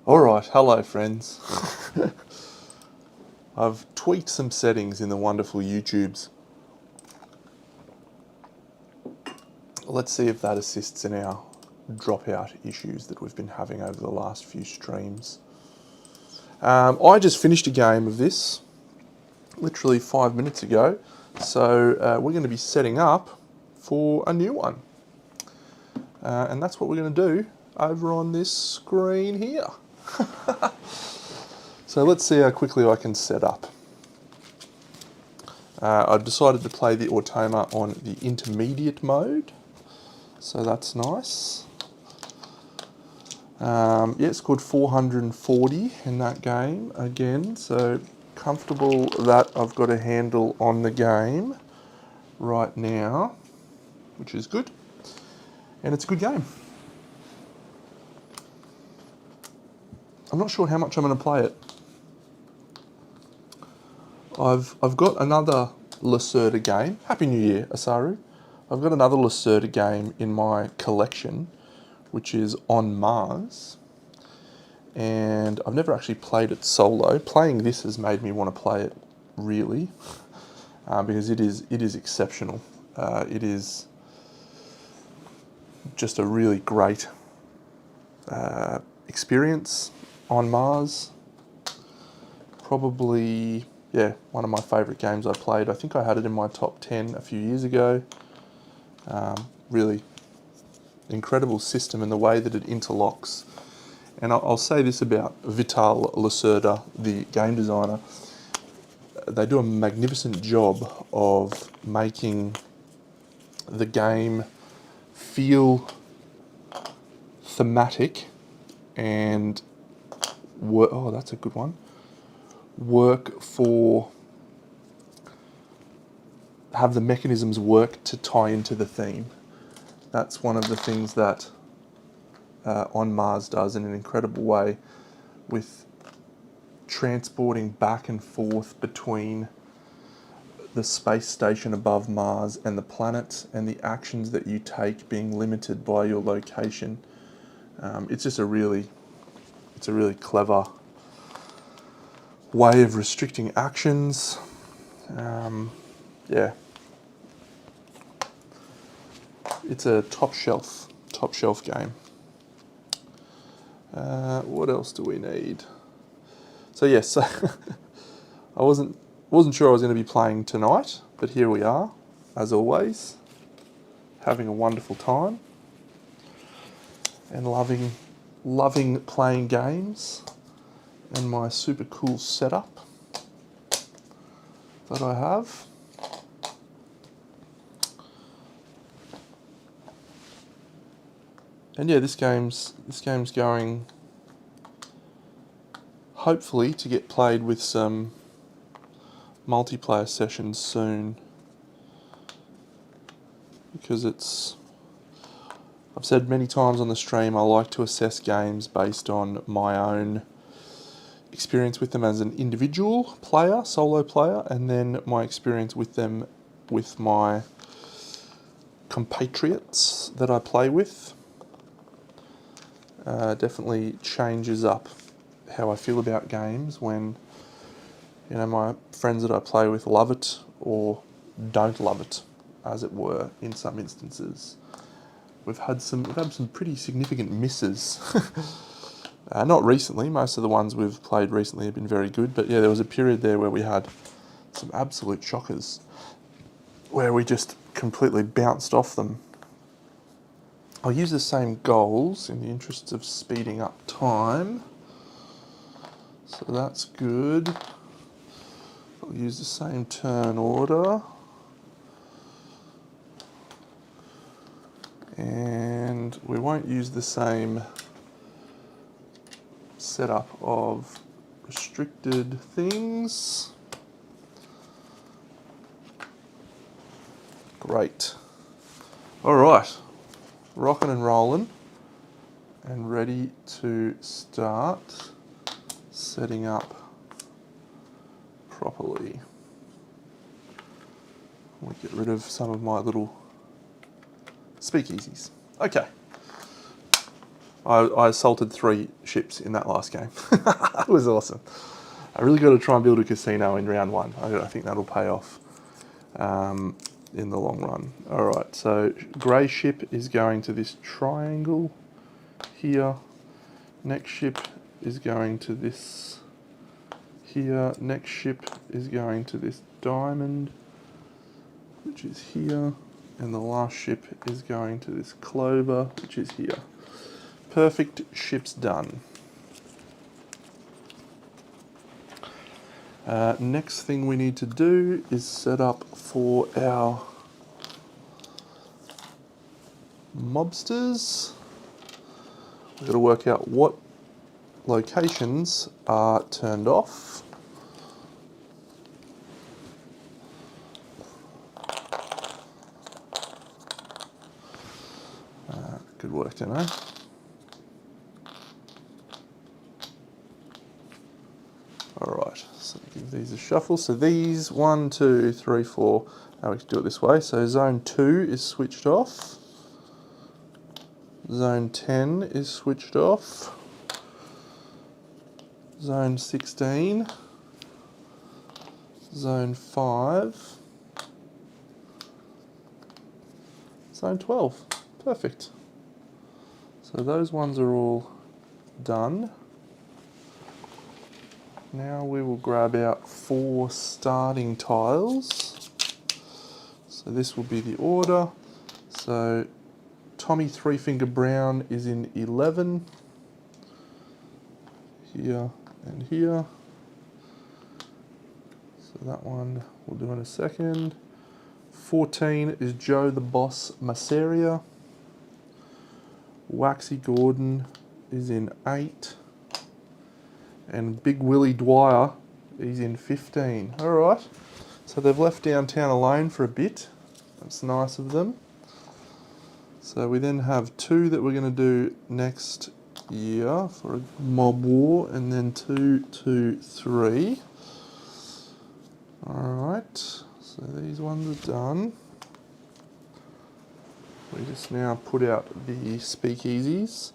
Alright, hello friends. I've tweaked some settings in the wonderful YouTubes. Let's see if that assists in our dropout issues that we've been having over the last few streams. I just finished a game of this literally 5 minutes ago, so we're going to be setting up for a new one. And that's what we're going to do over on this screen here. So let's see how quickly I can set up. I've decided to play the Automa on the intermediate mode, so that's nice. Yeah, it's called 440 in that game again, so comfortable that I've got a handle on the game right now, which is good, and it's a good game. I'm not sure how much I'm going to play it. I've got another Lacerda game. Happy New Year, Asaru. I've got another Lacerda game in my collection, which is On Mars. And I've never actually played it solo. Playing this has made me want to play it, really, because it is exceptional. It is just a really great experience on Mars. Probably, yeah, one of my favourite games I played. I think I had it in my top 10 a few years ago. Really incredible system and the way that it interlocks. And I'll say this about Vital Lacerda, the game designer. They do a magnificent job of making the game feel thematic and work. Oh, that's a good one. Have the mechanisms work to tie into the theme. That's one of the things that On Mars does in an incredible way, with transporting back and forth between the space station above Mars and the planet, and the actions that you take being limited by your location. It's just a really clever way of restricting actions. Yeah, it's a top shelf game. What else do we need? So yes, I wasn't sure I was going to be playing tonight, but here we are, as always, having a wonderful time and loving playing games, and my super cool setup that I have. And yeah, this game's going, hopefully, to get played with some multiplayer sessions soon, because I've said many times on the stream, I like to assess games based on my own experience with them as an individual player, solo player, and then my experience with them with my compatriots that I play with. Definitely changes up how I feel about games when, you know, my friends that I play with love it or don't love it, as it were, in some instances. We've had some pretty significant misses. Not recently. Most of the ones we've played recently have been very good, but yeah, there was a period there where we had some absolute shockers, where we just completely bounced off them. I'll use the same goals in the interests of speeding up time. So that's good. I'll use the same turn order. And we won't use the same setup of restricted things. Great. All right. Rocking and rolling, and ready to start setting up properly. We'll get rid of some of my little speakeasies. Okay. I assaulted 3 ships in that last game. It was awesome. I really got to try and build a casino in round 1. I think that'll pay off in the long run. All right, so grey ship is going to this triangle here. Next ship is going to this here. Next ship is going to this diamond, which is here. And the last ship is going to this clover, which is here. Perfect, ship's done. Next thing we need to do is set up for our mobsters. We've got to work out what locations are turned off. Good work, don't I? Alright, so give these a shuffle. So these 1, 2, 3, 4, we can do it this way. So zone 2 is switched off. Zone 10 is switched off. Zone 16. Zone 5. Zone 12. Perfect. So those ones are all done. Now we will grab out 4 starting tiles. So this will be the order. So Tommy Three Finger Brown is in 11. Here and here. So that one we'll do in a second. 14 is Joe the Boss Masseria. Waxy Gordon is in 8. And Big Willie Dwyer is in 15. Alright, so they've left downtown alone for a bit. That's nice of them. So we then have 2 that we're going to do next year for a mob war, and then 2, 2, 3. Alright, so these ones are done. We just now put out the speakeasies.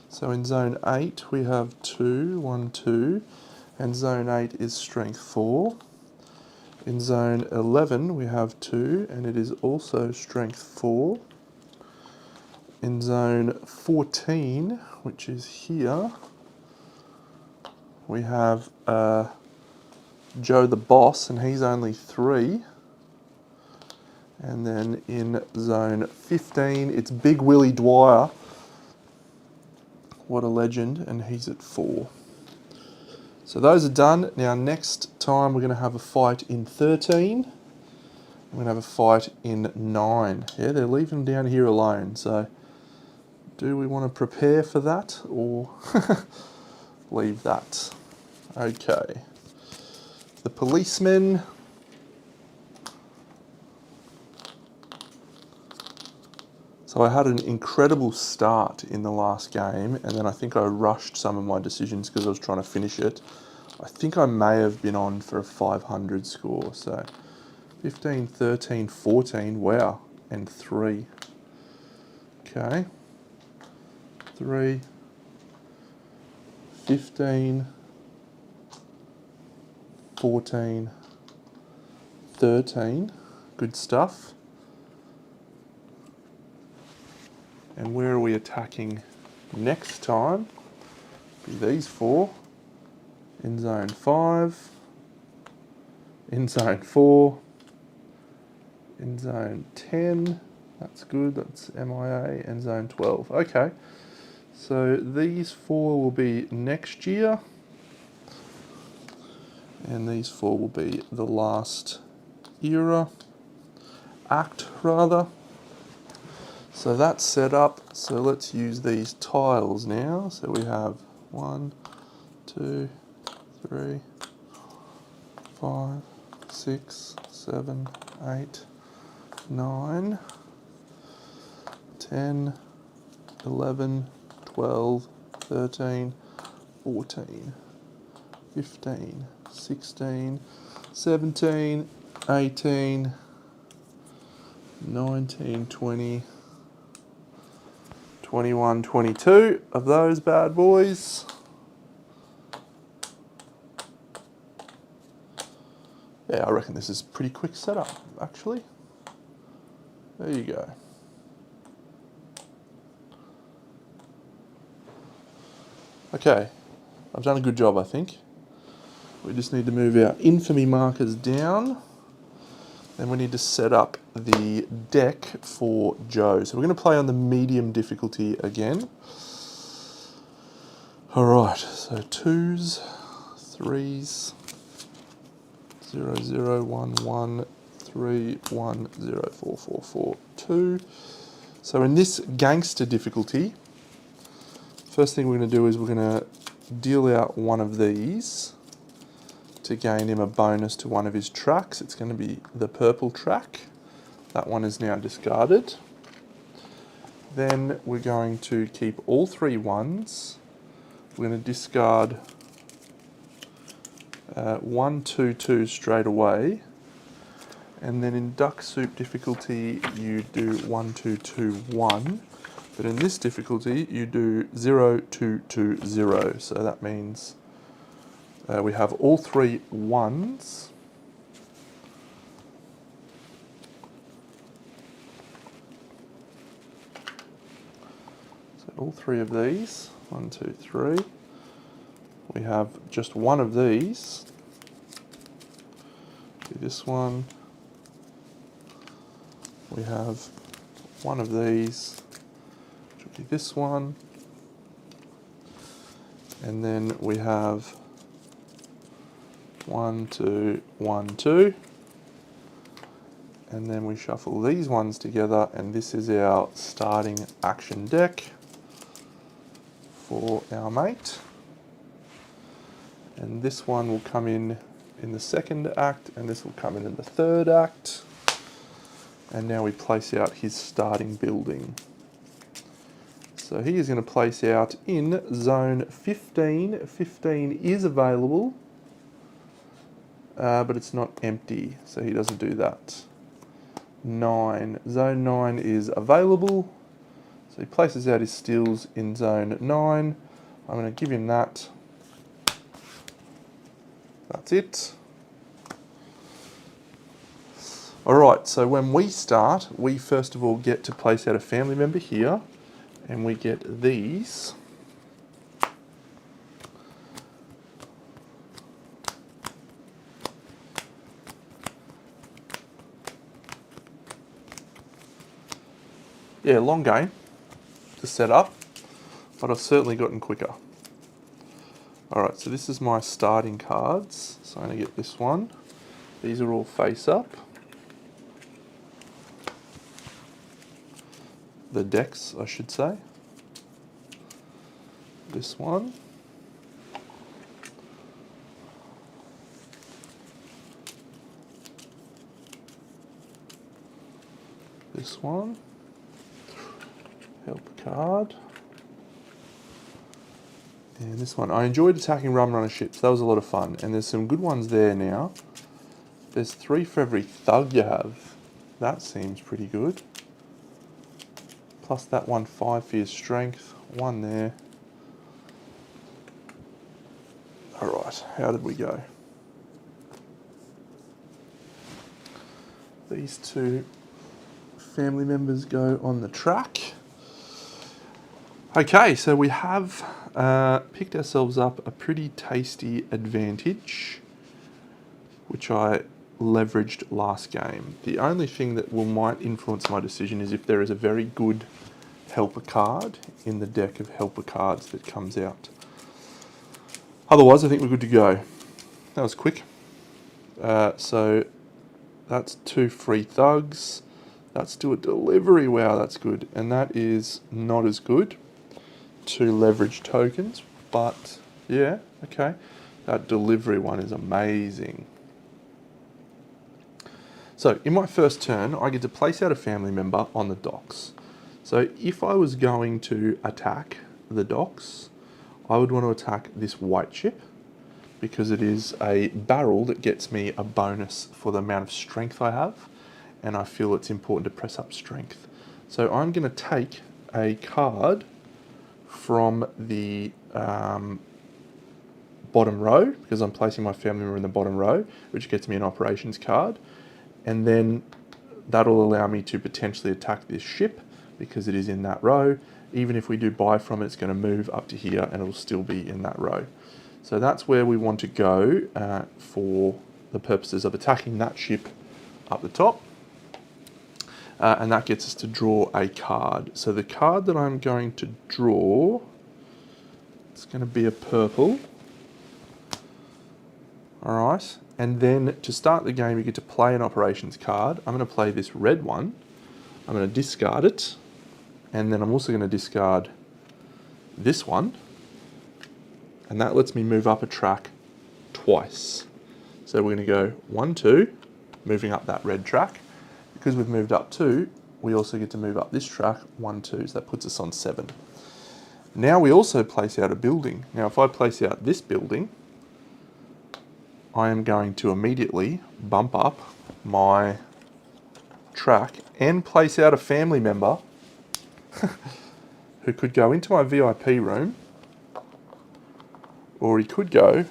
So in zone 8 we have 2, 1, 2, and zone 8 is strength 4. In zone 11 we have 2, and it is also strength 4. In zone 14, which is here, we have Joe the Boss, and he's only 3. And then in zone 15, it's Big Willie Dwyer. What a legend, and he's at 4. So those are done. Now next time we're going to have a fight in 13. We're going to have a fight in 9. Yeah, they're leaving them down here alone. So do we want to prepare for that or leave that? Okay. The policemen. So I had an incredible start in the last game, and then I think I rushed some of my decisions because I was trying to finish it. I think I may have been on for a 500 score. So 15, 13, 14, wow, and 3. Okay. 3, 15, 14, 13. Good stuff. And where are we attacking next time? Be these 4. In zone 5. In zone 4. In zone 10. That's good, that's MIA. And zone 12. Okay. So these 4 will be next year. And these 4 will be the last era. Act, rather. So that's set up, so let's use these tiles now. So we have 1, 2, 3, 5, 6, 7, 8, 9, 10, 11, 12, 13, 14, 15, 16, 17, 18, 19, 20, 21, 22 of those bad boys. Yeah, I reckon this is a pretty quick setup, actually. There you go. Okay, I've done a good job, I think. We just need to move our infamy markers down. Then we need to set up the deck for Joe. So we're going to play on the medium difficulty again. All right, so 2s, 3s, 0, 0, 1, 1, 3, 1, 0, 4, 4, 4, 2. So in this gangster difficulty, first thing we're going to do is we're going to deal out one of these to gain him a bonus to one of his tracks. It's going to be the purple track. That one is now discarded. Then we're going to keep all 3 ones. We're going to discard 1, 2, 2 straight away. And then in duck soup difficulty, you do 1, 2, 2, 1. But in this difficulty, you do 0, 2, 2, 0. So that means we have all 3 ones. So all 3 of these, 1, 2, 3. We have just one of these. This one. We have one of these, which will be this one. And then we have 1, 2, 1, 2. And then we shuffle these ones together, and this is our starting action deck for our mate. And this one will come in the second act, and this will come in the third act. And now we place out his starting building. So he is going to place out in zone 15. 15 is available, but it's not empty, so he doesn't do that. 9. Zone 9 is available, so he places out his steels in zone 9. I'm going to give him that. That's it. Alright, so when we start, we first of all get to place out a family member here, and we get these. Yeah, long game to set up, but I've certainly gotten quicker. Alright, so this is my starting cards. So I'm going to get this one. These are all face up. The decks, I should say. This one. This one. Help card. And this one. I enjoyed attacking rum runner ships. That was a lot of fun. And there's some good ones there now. There's 3 for every thug you have. That seems pretty good. Plus that 1, 5 for your strength. 1 there. Alright, how did we go? These 2 family members go on the track. Okay, so we have picked ourselves up a pretty tasty advantage, which I leveraged last game. The only thing that might influence my decision is if there is a very good helper card in the deck of helper cards that comes out. Otherwise, I think we're good to go. That was quick. So that's 2 free thugs. That's to a delivery. Wow, that's good. And that is not as good. 2 leverage tokens, but yeah, okay. That delivery one is amazing. So in my first turn, I get to place out a family member on the docks. So if I was going to attack the docks, I would want to attack this white ship because it is a barrel that gets me a bonus for the amount of strength I have, and I feel it's important to press up strength. So I'm going to take a card from the bottom row, because I'm placing my family member in the bottom row, which gets me an operations card. And then that'll allow me to potentially attack this ship because it is in that row. Even if we do buy from it, it's going to move up to here and it'll still be in that row. So that's where we want to go for the purposes of attacking that ship up the top. And that gets us to draw a card. So the card that I'm going to draw, it's going to be a purple. All right. And then to start the game, you get to play an operations card. I'm going to play this red one. I'm going to discard it. And then I'm also going to discard this one. And that lets me move up a track twice. So we're going to go 1, 2, moving up that red track. Because we've moved up 2, we also get to move up this track 1, 2. So that puts us on 7. Now we also place out a building. Now if I place out this building, I am going to immediately bump up my track and place out a family member who could go into my VIP room, or he could go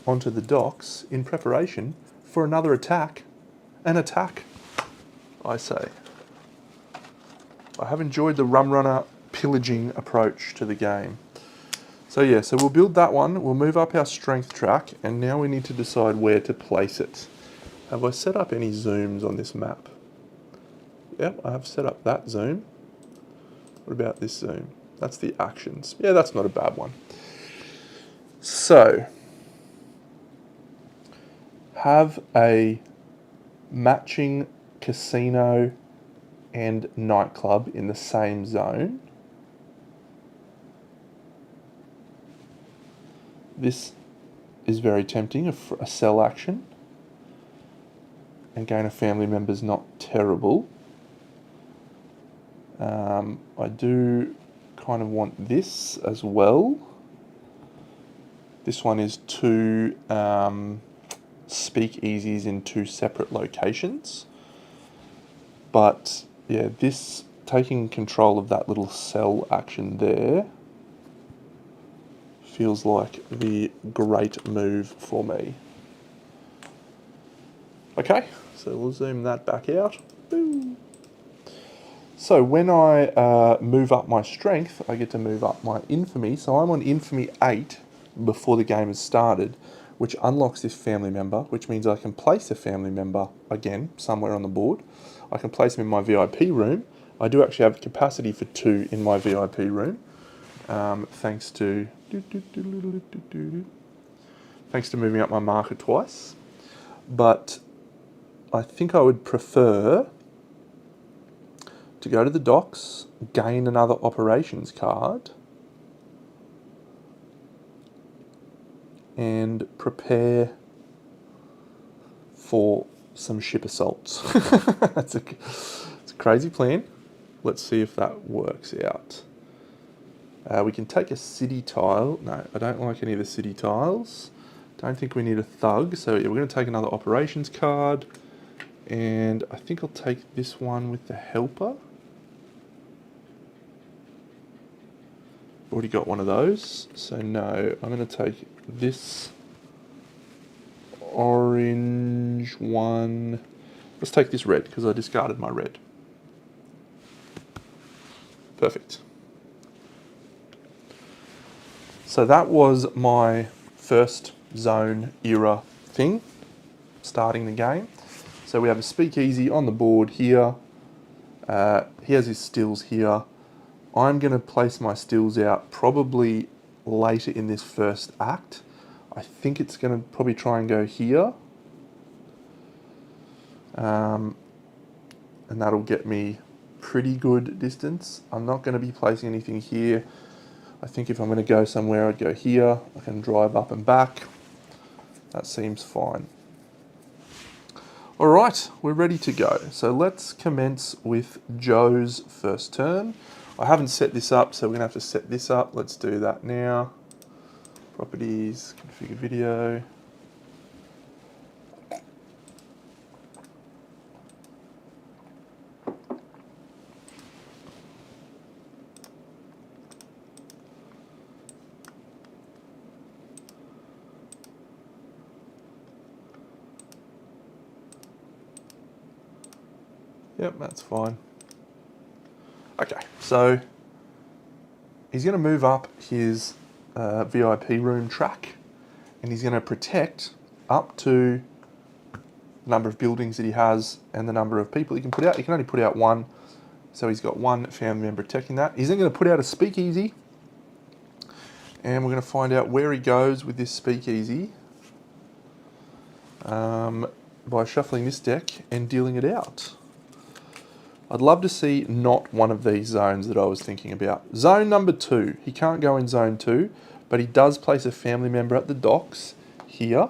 onto the docks in preparation for another attack. An attack, I say. I have enjoyed the rum runner pillaging approach to the game. So yeah, so we'll build that one, we'll move up our strength track, and now we need to decide where to place it. Have I set up any zooms on this map? Yep, I have set up that zoom. What about this zoom? That's the actions. Yeah, that's not a bad one. So, have a matching casino and nightclub in the same zone. This is very tempting, a sell action. And gain a family member's not terrible. I do kind of want this as well. This one is 2 speakeasies in 2 separate locations. But yeah, this taking control of that little sell action there feels like the great move for me. Okay, so we'll zoom that back out. Boom. So when I move up my strength, I get to move up my infamy. So I'm on infamy 8 before the game has started, which unlocks this family member, which means I can place a family member again somewhere on the board. I can place them in my VIP room. I do actually have capacity for 2 in my VIP room, thanks to moving up my marker twice. But I think I would prefer to go to the docks, gain another operations card, and prepare for some ship assaults. It's a crazy plan. Let's see if that works out. We can take a city tile. No, I don't like any of the city tiles. Don't think we need a thug. So yeah, we're going to take another operations card. And I think I'll take this one with the helper. Already got one of those. So no, I'm going to take this orange one. Let's take this red because I discarded my red. Perfect. So that was my first zone era thing, starting the game. So we have a speakeasy on the board here. He has his stills here. I'm going to place my stills out probably later in this first act. I think it's going to probably try and go here. And that'll get me pretty good distance. I'm not going to be placing anything here. I think if I'm going to go somewhere, I'd go here. I can drive up and back. That seems fine. All right, we're ready to go. So let's commence with Joe's first turn. I haven't set this up, so we're going to have to set this up. Let's do that now. Properties, configure video. Yep, that's fine. Okay, so he's going to move up his VIP room track, and he's going to protect up to the number of buildings that he has and the number of people he can put out. He can only put out one, so he's got one family member protecting that. He's then going to put out a speakeasy, and we're going to find out where he goes with this speakeasy by shuffling this deck and dealing it out. I'd love to see not one of these zones that I was thinking about. Zone number 2. He can't go in zone 2, but he does place a family member at the docks here.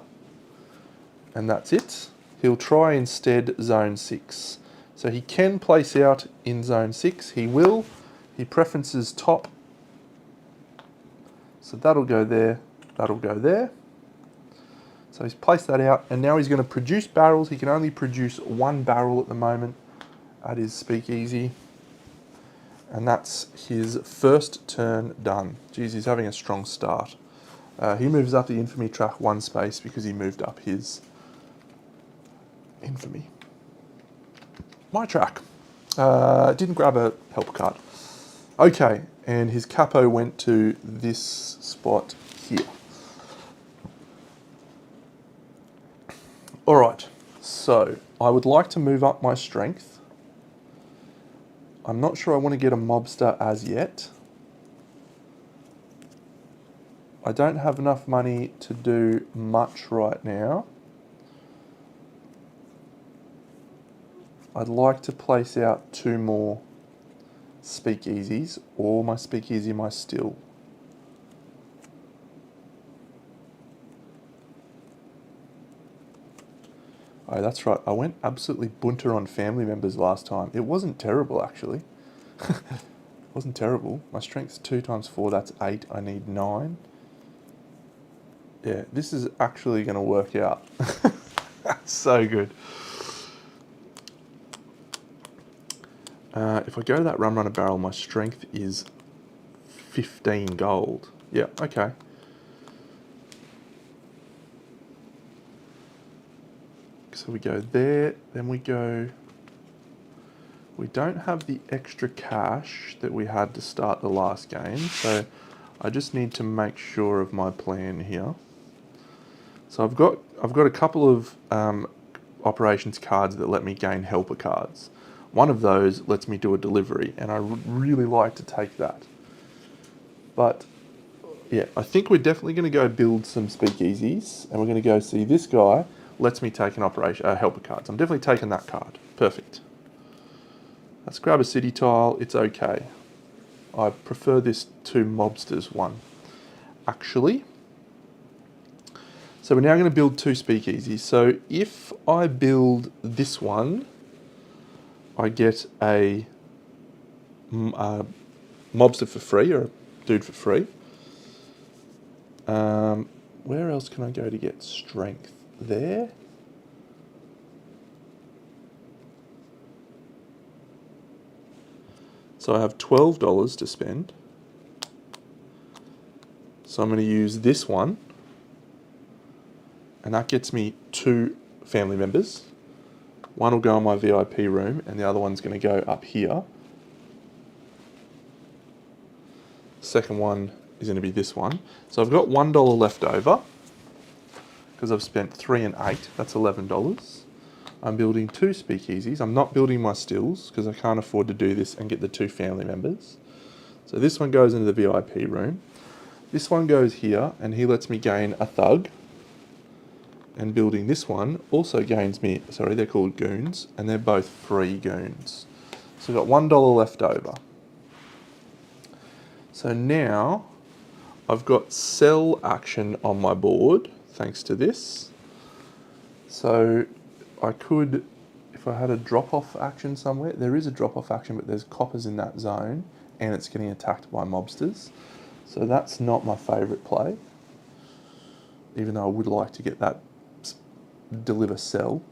And that's it. He'll try instead zone 6. So he can place out in zone 6. He will. He preferences top. So that'll go there. That'll go there. So he's placed that out. And now he's going to produce barrels. He can only produce one barrel at the moment at his speakeasy, and that's his first turn done. Geez, he's having a strong start. He moves up the infamy track 1 space because he moved up his infamy. My track. Didn't grab a helper card. Okay, and his capo went to this spot here. Alright, so I would like to move up my strength. I'm not sure I want to get a mobster as yet. I don't have enough money to do much right now. I'd like to place out 2 more speakeasies, or my speakeasy, my still. Oh, that's right. I went absolutely bunter on family members last time. It wasn't terrible, actually. It wasn't terrible. My strength's 2 times 4, that's 8. I need 9. Yeah, this is actually going to work out. So good. If I go to that rum runner barrel, my strength is 15 gold. Yeah, okay. So we go there, then we go... We don't have the extra cash that we had to start the last game, so I just need to make sure of my plan here. So I've got a couple of operations cards that let me gain helper cards. One of those lets me do a delivery, and I really like to take that. But yeah, I think we're definitely going to go build some speakeasies, and we're going to go see this guy lets me take an helper card. So I'm definitely taking that card. Perfect. Let's grab a city tile. It's okay. I prefer this to mobsters one, actually. So we're now going to build 2 speakeasies. So if I build this one, I get a mobster for free, or a dude for free. Where else can I go to get strength? There. So I have $12 to spend. So I'm going to use this one. And that gets me 2 family members. One will go in my VIP room, and the other one's going to go up here. Second one is going to be this one. So I've got $1 left over, because I've spent 3 and 8. That's $11. I'm building 2 speakeasies. I'm not building my stills, because I can't afford to do this and get the 2 family members. So this one goes into the VIP room. This one goes here, and he lets me gain a thug. And building this one also gains me, sorry, they're called goons, and they're both free goons. So I've got $1 left over. So now I've got sell action on my board, thanks to this. So I could, if I had a drop-off action somewhere, there is a drop-off action, but there's coppers in that zone, and it's getting attacked by mobsters. So that's not my favourite play, even though I would like to get that deliver sell.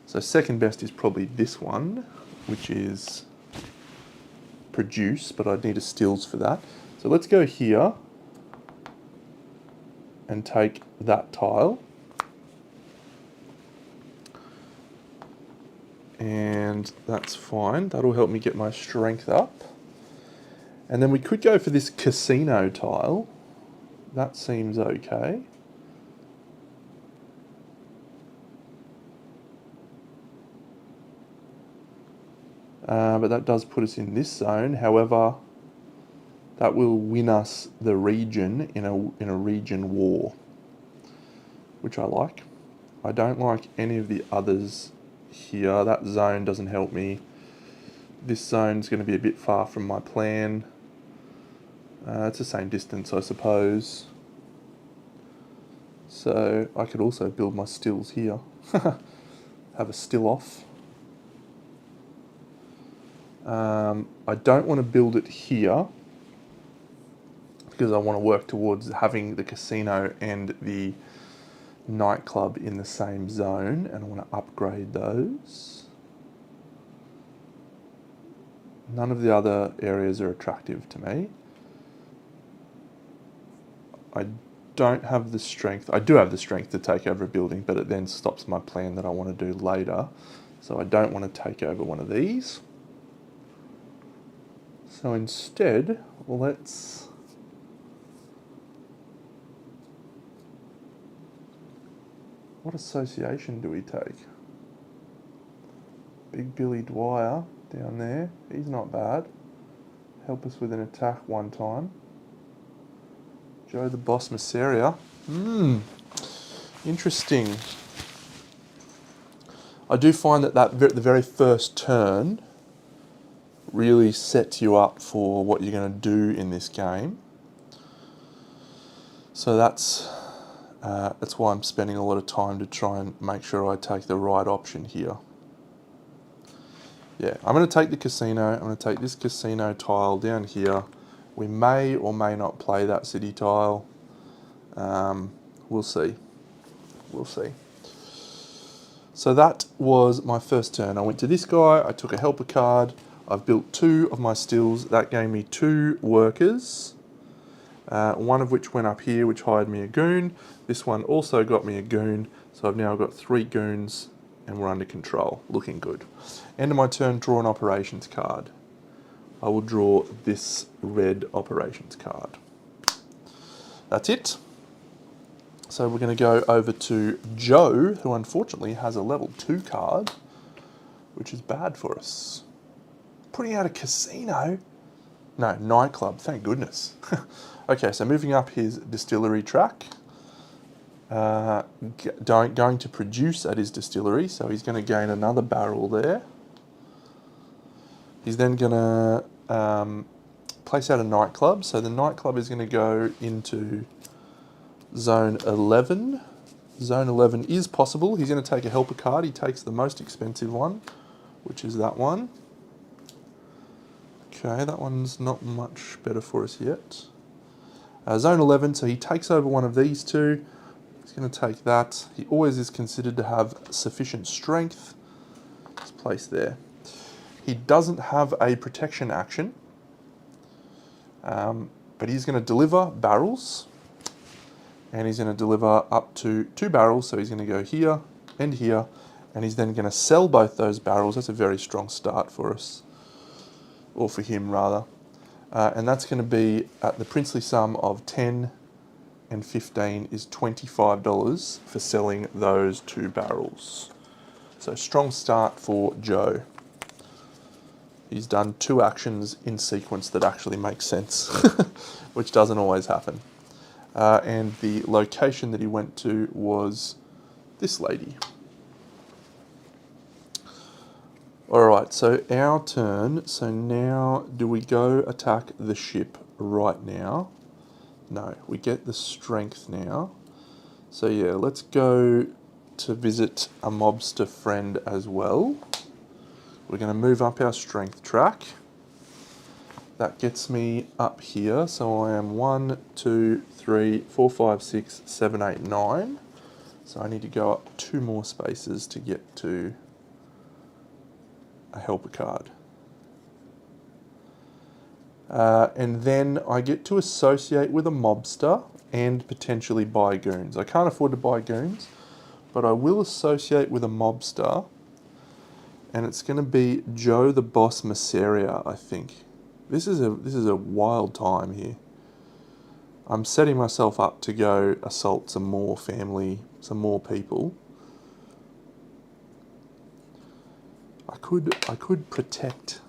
So second best is probably this one, which is produce, but I'd need a stills for that. So let's go here and take that tile. And and that's fine. That'll help me get my strength up. And then we could go for this casino tile. That seems okay. But that does put us in this zone. However, that will win us the region in a region war, which I like. I don't like any of the others here. That zone doesn't help me. This zone's going to be a bit far from my plan. It's the same distance, I suppose. So I could also build my stills here. Have a still off. I don't want to build it here because I want to work towards having the casino and the nightclub in the same zone, and I want to upgrade those. None of the other areas are attractive to me. I don't have the strength. I do have the strength to take over a building, but it then stops my plan that I want to do later. So I don't want to take over one of these. So instead, let's what association do we take? Big Billy Dwyer down there. He's not bad. Help us with an attack one time. Joe the Boss Masseria. Interesting. I do find that the very first turn really sets you up for what you're going to do in this game. So that's why I'm spending a lot of time to try and make sure I take the right option here. Yeah, I'm going to take the casino. I'm going to take this casino tile down here. We may or may not play that city tile. We'll see. We'll see. So that was my first turn. I went to this guy. I took a helper card. I've built 2 of my stills. That gave me 2 workers. One of which went up here, which hired me a goon. This one also got me a goon. So I've now got 3 goons and we're under control. Looking good. End of my turn, draw an operations card. I will draw this red operations card. That's it. So we're going to go over to Joe, who unfortunately has a level 2 card, which is bad for us. Putting out a casino? No, nightclub, thank goodness. Okay, so moving up his distillery track. Going to produce at his distillery, so he's going to gain another barrel there. He's then going to place out a nightclub, so the nightclub is going to go into Zone 11. Zone 11 is possible. He's going to take a helper card. He takes the most expensive one, which is that one. Okay, that one's not much better for us yet. Zone 11, so he takes over one of these 2. He's going to take that. He always is considered to have sufficient strength. It's placed there. He doesn't have a protection action, but he's going to deliver barrels. And he's going to deliver up to 2 barrels, so he's going to go here, and he's then going to sell both those barrels. That's a very strong start for us, or for him rather. And that's going to be at the princely sum of 10 and 15 is $25 for selling those 2 barrels. So strong start for Joe. He's done 2 actions in sequence that actually make sense, which doesn't always happen. And the location that he went to was this lady. Alright, so our turn. So now, do we go attack the ship right now? No, we get the strength now. So yeah, let's go to visit a mobster friend as well. We're going to move up our strength track. That gets me up here, so I am 1, 2, 3, 4, 5, 6, 7, 8, 9. So I need to go up 2 more spaces to get to a helper card. And then I get to associate with a mobster and potentially buy goons. I can't afford to buy goons, but I will associate with a mobster and it's going to be Joe the Boss Masseria, I think. This is a wild time here. I'm setting myself up to go assault some more family, some more people. I could protect.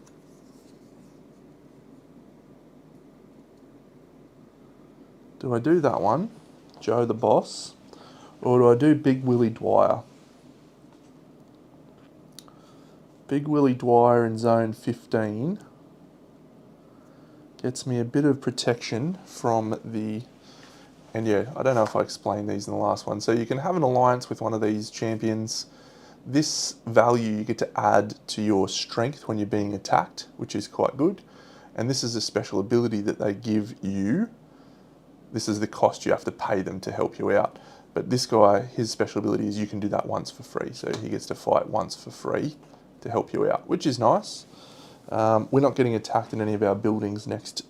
Do I do that one, Joe the Boss, or do I do Big Willie Dwyer? Big Willie Dwyer in zone 15 gets me a bit of protection from the... And yeah, I don't know if I explained these in the last one. So you can have an alliance with one of these champions. This value you get to add to your strength when you're being attacked, which is quite good. And this is a special ability that they give you. This is the cost you have to pay them to help you out. But this guy, his special ability is you can do that once for free. So he gets to fight once for free to help you out, which is nice. We're not getting attacked in any of our buildings next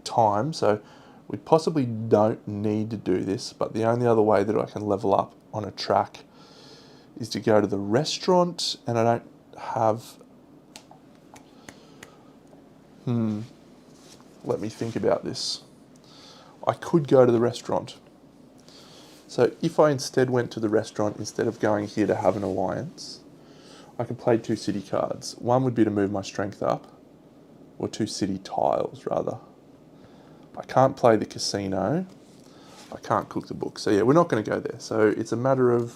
time, so we possibly don't need to do this, but the only other way that I can level up on a track is to go to the restaurant, and I don't have... Let me think about this. I could go to the restaurant. So if I instead went to the restaurant, instead of going here to have an alliance, I could play 2 city cards. One would be to move my strength up, or 2 city tiles rather. I can't play the casino. I can't cook the book. So yeah, we're not going to go there. So it's a matter of...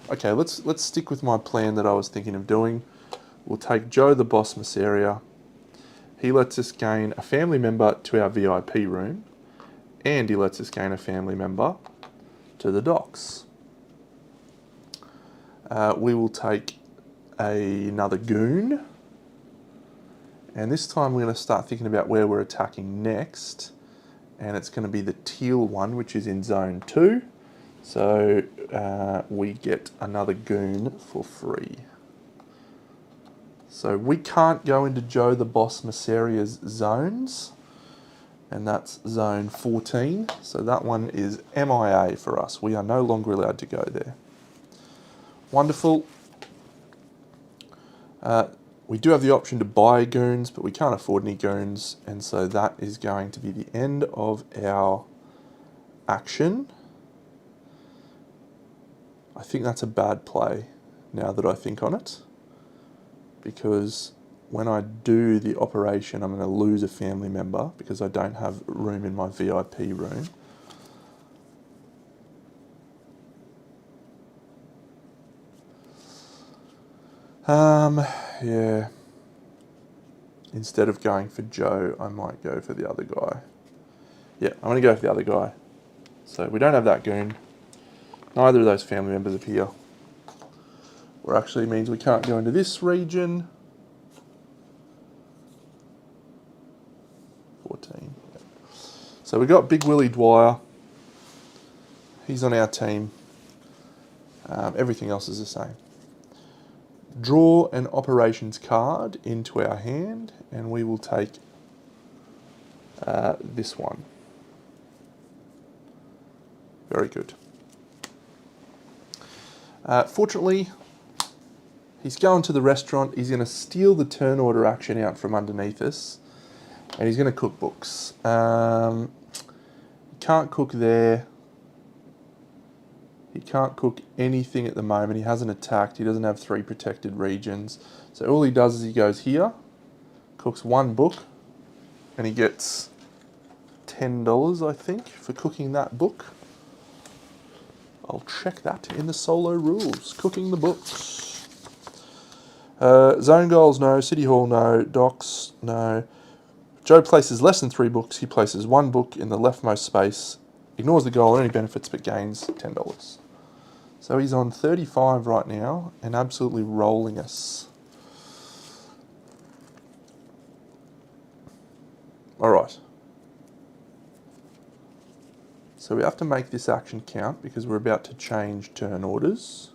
Okay, let's stick with my plan that I was thinking of doing. We'll take Joe the Boss Masseria. He lets us gain a family member to our VIP room, and he lets us gain a family member to the docks. We will take another goon, and this time we're going to start thinking about where we're attacking next, and it's going to be the teal one, which is in zone 2. So we get another goon for free. So we can't go into Joe the Boss Masseria's zones, and that's zone 14. So that one is MIA for us. We are no longer allowed to go there. Wonderful. We do have the option to buy goons, but we can't afford any goons, and so that is going to be the end of our action. I think that's a bad play, now that I think on it, because when I do the operation, I'm going to lose a family member because I don't have room in my VIP room. Yeah. Instead of going for Joe, I might go for the other guy. Yeah, I'm going to go for the other guy. So we don't have that goon. Neither of those family members appear. Which actually means we can't go into this region. 14. So we got Big Willie Dwyer. He's on our team. Everything else is the same. Draw an operations card into our hand, and we will take this one. Very good. Fortunately, he's going to the restaurant. He's going to steal the turn order action out from underneath us, and he's going to cook books. He can't cook there. He can't cook anything at the moment. He hasn't attacked. He doesn't have 3 protected regions. So all he does is he goes here, cooks 1 book, and he gets $10, I think, for cooking that book. I'll check that in the solo rules. Cooking the books. Zone goals, no. City hall, no. Docks, no. Joe places less than 3 books. He places 1 book in the leftmost space. Ignores the goal, only benefits but gains $10. So he's on 35 right now and absolutely rolling us. Alright. So we have to make this action count because we're about to change turn orders.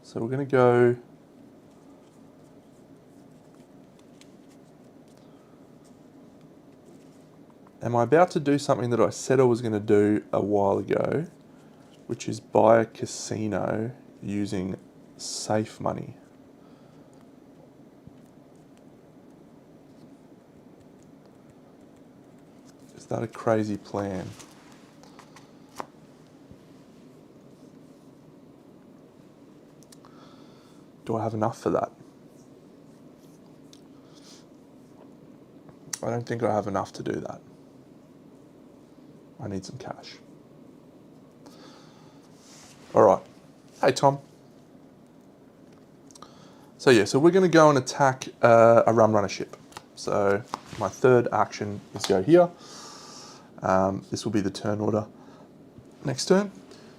So we're going to go... Am I about to do something that I said I was going to do a while ago? which is buy a casino using safe money. Is that a crazy plan? Do I have enough for that? I don't think I have enough to do that. I need some cash. All right. Hey, Tom. So yeah, so we're going to go and attack a rum runner ship. So my third action is go here. This will be the turn order next turn.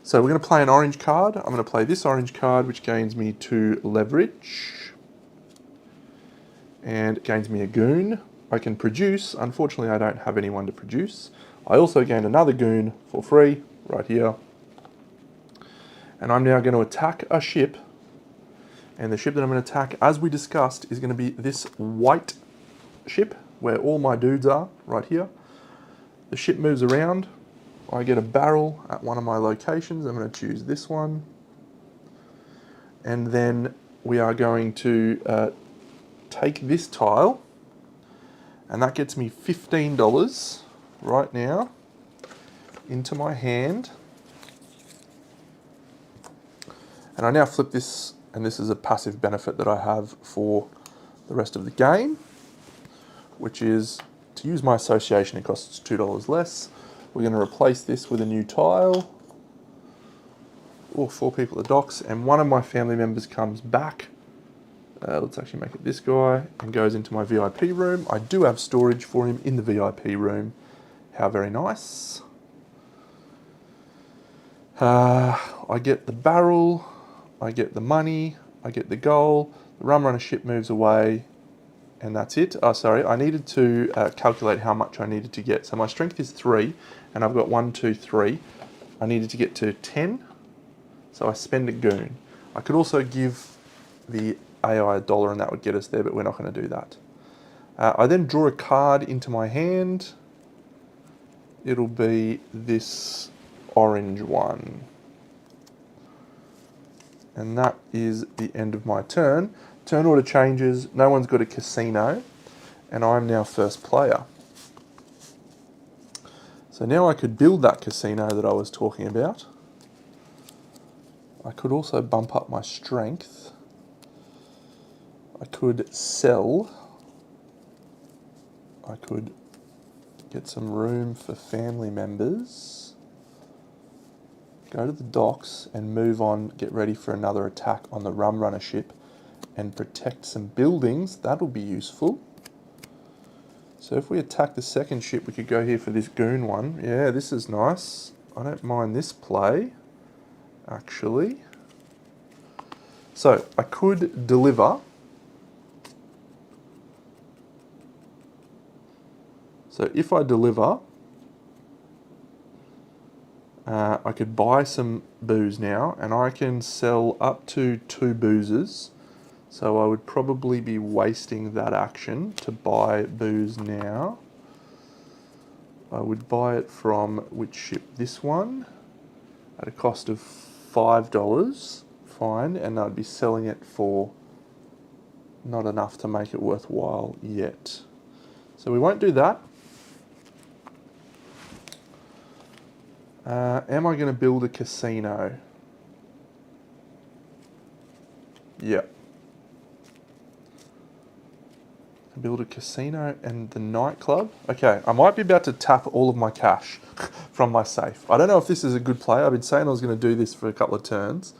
So we're going to play an orange card. I'm going to play this orange card, which gains me 2 leverage. And gains me a goon. I can produce. Unfortunately, I don't have anyone to produce. I also gain another goon for free, right here. And I'm now going to attack a ship. And the ship that I'm going to attack, as we discussed, is going to be this white ship, where all my dudes are, right here. The ship moves around. I get a barrel at one of my locations. I'm going to choose this one. And then we are going to take this tile, and that gets me $15 right now into my hand. And I now flip this, and this is a passive benefit that I have for the rest of the game, which is to use my association, it costs $2 less. We're going to replace this with a new tile. Or 4 people at docks, and one of my family members comes back. Let's actually make it this guy, and goes into my VIP room. I do have storage for him in the VIP room. How very nice. I get the barrel, I get the money, I get the goal. The rum runner ship moves away, and that's it. Oh, sorry, I needed to calculate how much I needed to get. So my strength is 3, and I've got 1, 2, 3. I needed to get to 10, so I spend a goon. I could also give the AI $1 and that would get us there, but we're not going to do that. I then draw a card into my hand. It'll be this orange one. And that is the end of my turn. Turn order changes. No one's got a casino, and I'm now first player. So now I could build that casino that I was talking about. I could also bump up my strength. I could sell. I could get some room for family members. Go to the docks and move on, get ready for another attack on the rum runner ship and protect some buildings. That'll be useful. So if we attack the second ship, we could go here for this goon one. Yeah, this is nice. I don't mind this play, actually. So I could deliver. So if I deliver, I could buy some booze now, and I can sell up to 2 boozes. So I would probably be wasting that action to buy booze now. I would buy it from which ship? This one, at a cost of $5. Fine, and I'd be selling it for not enough to make it worthwhile yet. So we won't do that. Am I going to build a casino? Yep. Build a casino and the nightclub. Okay, I might be about to tap all of my cash from my safe. I don't know if this is a good play. I've been saying I was going to do this for a couple of turns.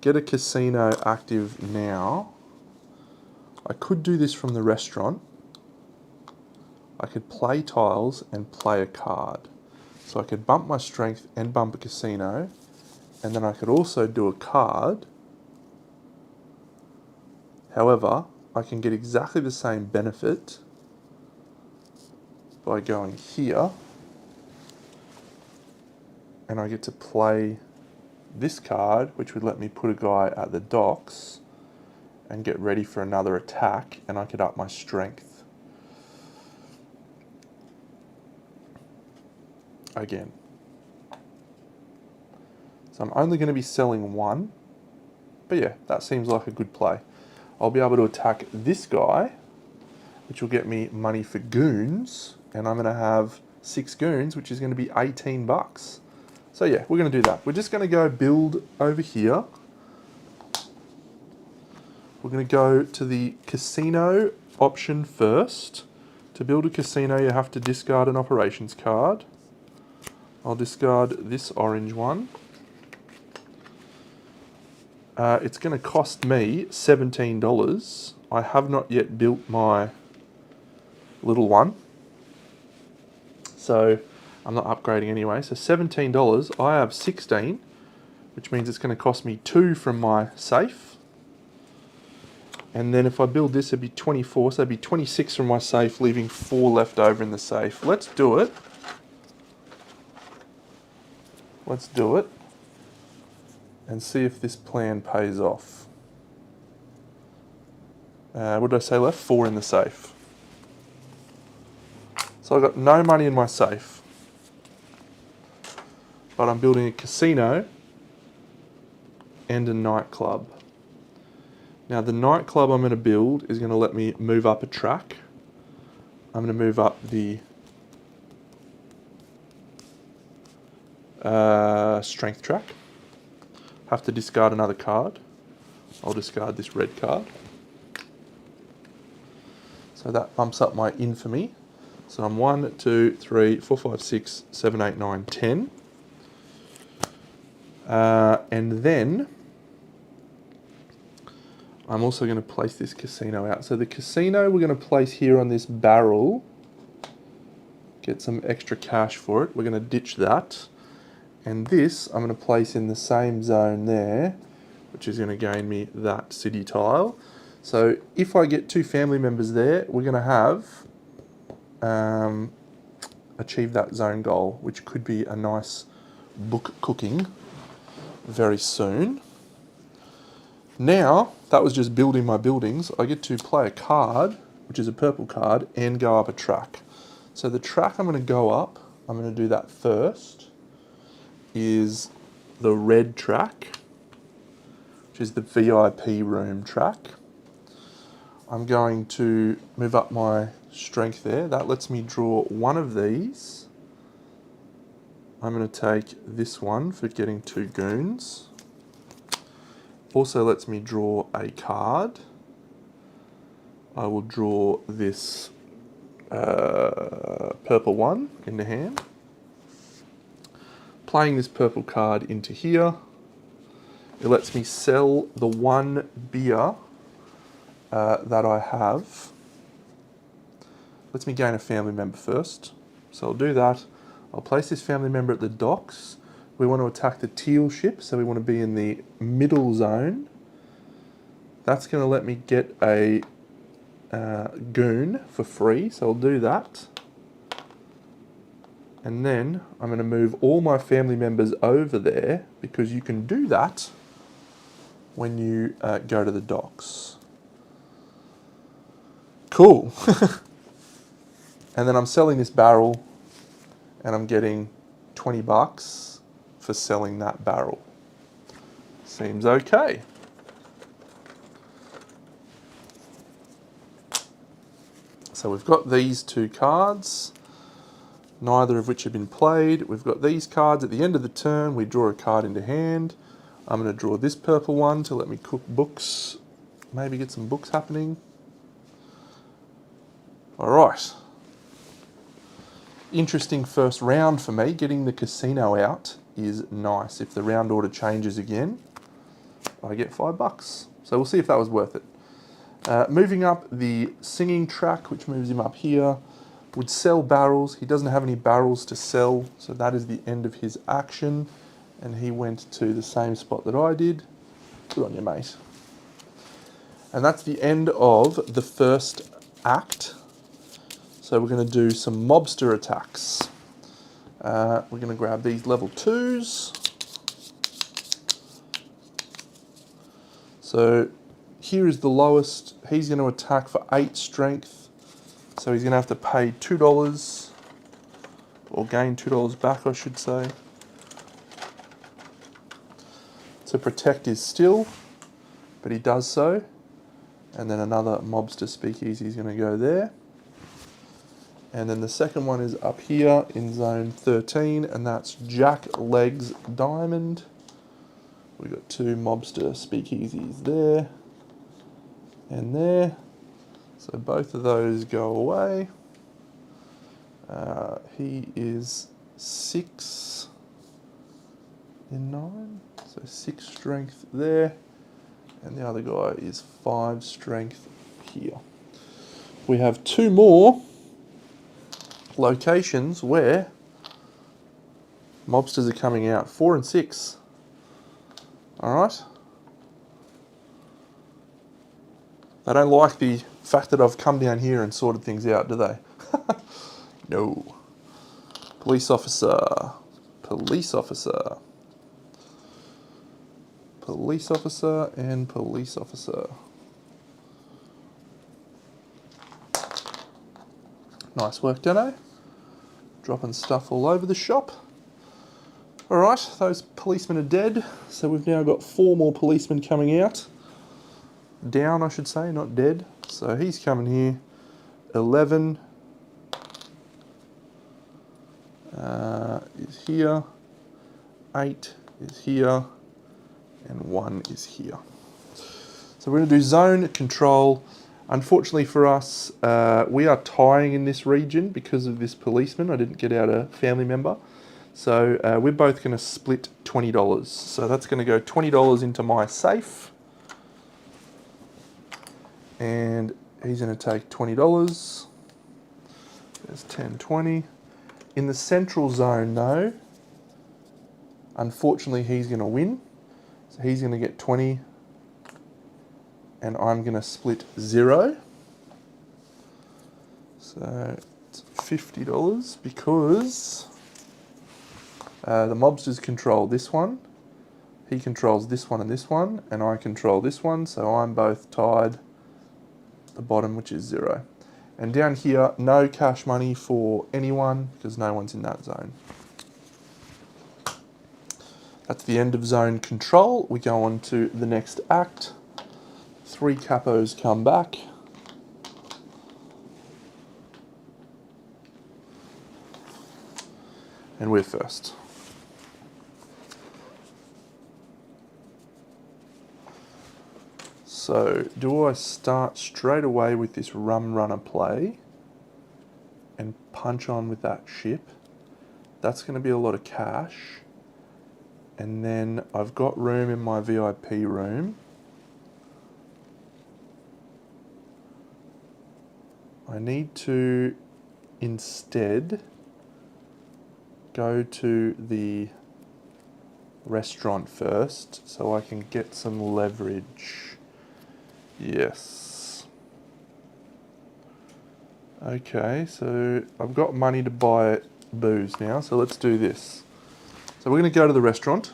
Get a casino active now. I could do this from the restaurant. I could play tiles and play a card. So I could bump my strength and bump a casino, and then I could also do a card. However, I can get exactly the same benefit by going here, and I get to play this card, which would let me put a guy at the docks and get ready for another attack, and I could up my strength. Again. So I'm only going to be selling one. But yeah, that seems like a good play. I'll be able to attack this guy, which will get me money for goons, and I'm going to have 6 goons, which is going to be 18 bucks. So yeah, we're going to do that. We're just going to go build over here. We're going to go to the casino option first. To build a casino, you have to discard an operations card. I'll discard this orange one. It's going to cost me $17. I have not yet built my little one, so I'm not upgrading anyway. So $17, I have 16, which means it's going to cost me 2 from my safe. And then if I build this, it'd be 24, so that'd be 26 from my safe, leaving 4 left over in the safe. Let's do it. Let's do it. And see if this plan pays off. What did I say left? 4 in the safe. So I've got no money in my safe. But I'm building a casino and a nightclub. Now the nightclub I'm going to build is going to let me move up a track. I'm going to move up the strength track. Have to discard another card. I'll discard this red card. So that bumps up my infamy. So I'm 1, 2, 3, 4, 5, 6, 7, 8, 9, 10. And then I'm also going to place this casino out. So the casino we're going to place here on this barrel. Get some extra cash for it. We're going to ditch that. And this I'm going to place in the same zone there, which is going to gain me that city tile. So if I get 2 family members there, we're going to have achieved that zone goal, which could be a nice book cooking very soon. Now, that was just building my buildings. I get to play a card, which is a purple card, and go up a track. So the track I'm going to go up, I'm going to do that first, is the red track, which is the VIP room track. I'm going to move up my strength there. That lets me draw one of these. I'm going to take this one for getting 2 goons. Also lets me draw a card. I will draw this purple one in the hand. Playing this purple card into here, it lets me sell the 1 beer that I have. Lets me gain a family member first. So I'll do that. I'll place this family member at the docks. We want to attack the teal ship, so we want to be in the middle zone. That's going to let me get a goon for free, so I'll do that. And then I'm going to move all my family members over there, because you can do that when you go to the docks. Cool. And then I'm selling this barrel, and I'm getting 20 bucks for selling that barrel. Seems okay. So we've got these 2 cards, neither of which have been played. We've got these cards. At the end of the turn, we draw a card into hand. I'm going to draw this purple one to let me cook books, maybe get some books happening. All right. Interesting first round for me. Getting the casino out is nice. If the round order changes again, I get 5 bucks. So we'll see if that was worth it. Moving up the singing track, which moves him up here, would sell barrels. He doesn't have any barrels to sell, so that is the end of his action. And he went to the same spot that I did. Good on you, mate. And that's the end of the first act. So we're going to do some mobster attacks. We're going to grab these level 2s. So here is the lowest. He's going to attack for 8 strength. So he's going to have to pay $2, or gain $2 back, I should say. So protect is still, but he does so. And then another mobster speakeasy is going to go there. And then the second one is up here in zone 13, and that's Jack Legs Diamond. We've got 2 mobster speakeasies there and there. So both of those go away. He is 6 in 9, so 6 strength there. And the other guy is 5 strength here. We have 2 more locations where mobsters are coming out, 4 and 6. Alright? They don't like the fact that I've come down here and sorted things out, do they? No. Police officer. Police officer. Police officer and police officer. Nice work, Deno. Dropping stuff all over the shop. Alright, those policemen are dead, so we've now got 4 more policemen coming out. Down, I should say, not dead. So he's coming here. 11 is here. 8 is here. And 1 is here. So we're going to do zone control. Unfortunately for us, we are tying in this region because of this policeman. I didn't get out a family member. So we're both going to split $20. So that's going to go $20 into my safe. And he's going to take $20. There's 10, 20. In the central zone though, unfortunately he's going to win. So he's going to get 20. And I'm going to split 0. So it's $50 because the mobsters control this one. He controls this one, and I control this one. So I'm both tied at the bottom, which is 0. And down here, no cash money for anyone because no one's in that zone. That's the end of zone control. We go on to the next act. 3 capos come back. And we're first. So, do I start straight away with this rum runner play and punch on with that ship? That's going to be a lot of cash. And then I've got room in my VIP room. I need to instead go to the restaurant first so I can get some leverage. Yes. Okay, so I've got money to buy booze now, so let's do this. So we're going to go to the restaurant.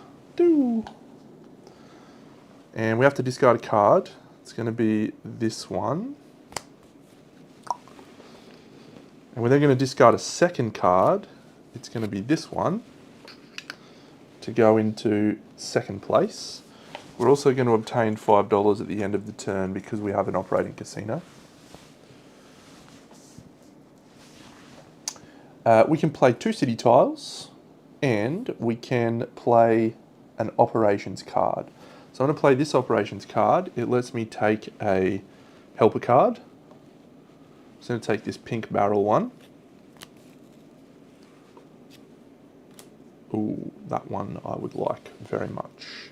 And we have to discard a card. It's going to be this one. And we're then going to discard a second card. It's going to be this one to go into second place. We're also going to obtain $5 at the end of the turn because we have an operating casino. We can play 2 city tiles and we can play an operations card. So I'm going to play this operations card. It lets me take a helper card. I'm going to take this pink barrel one. Ooh, that one I would like very much.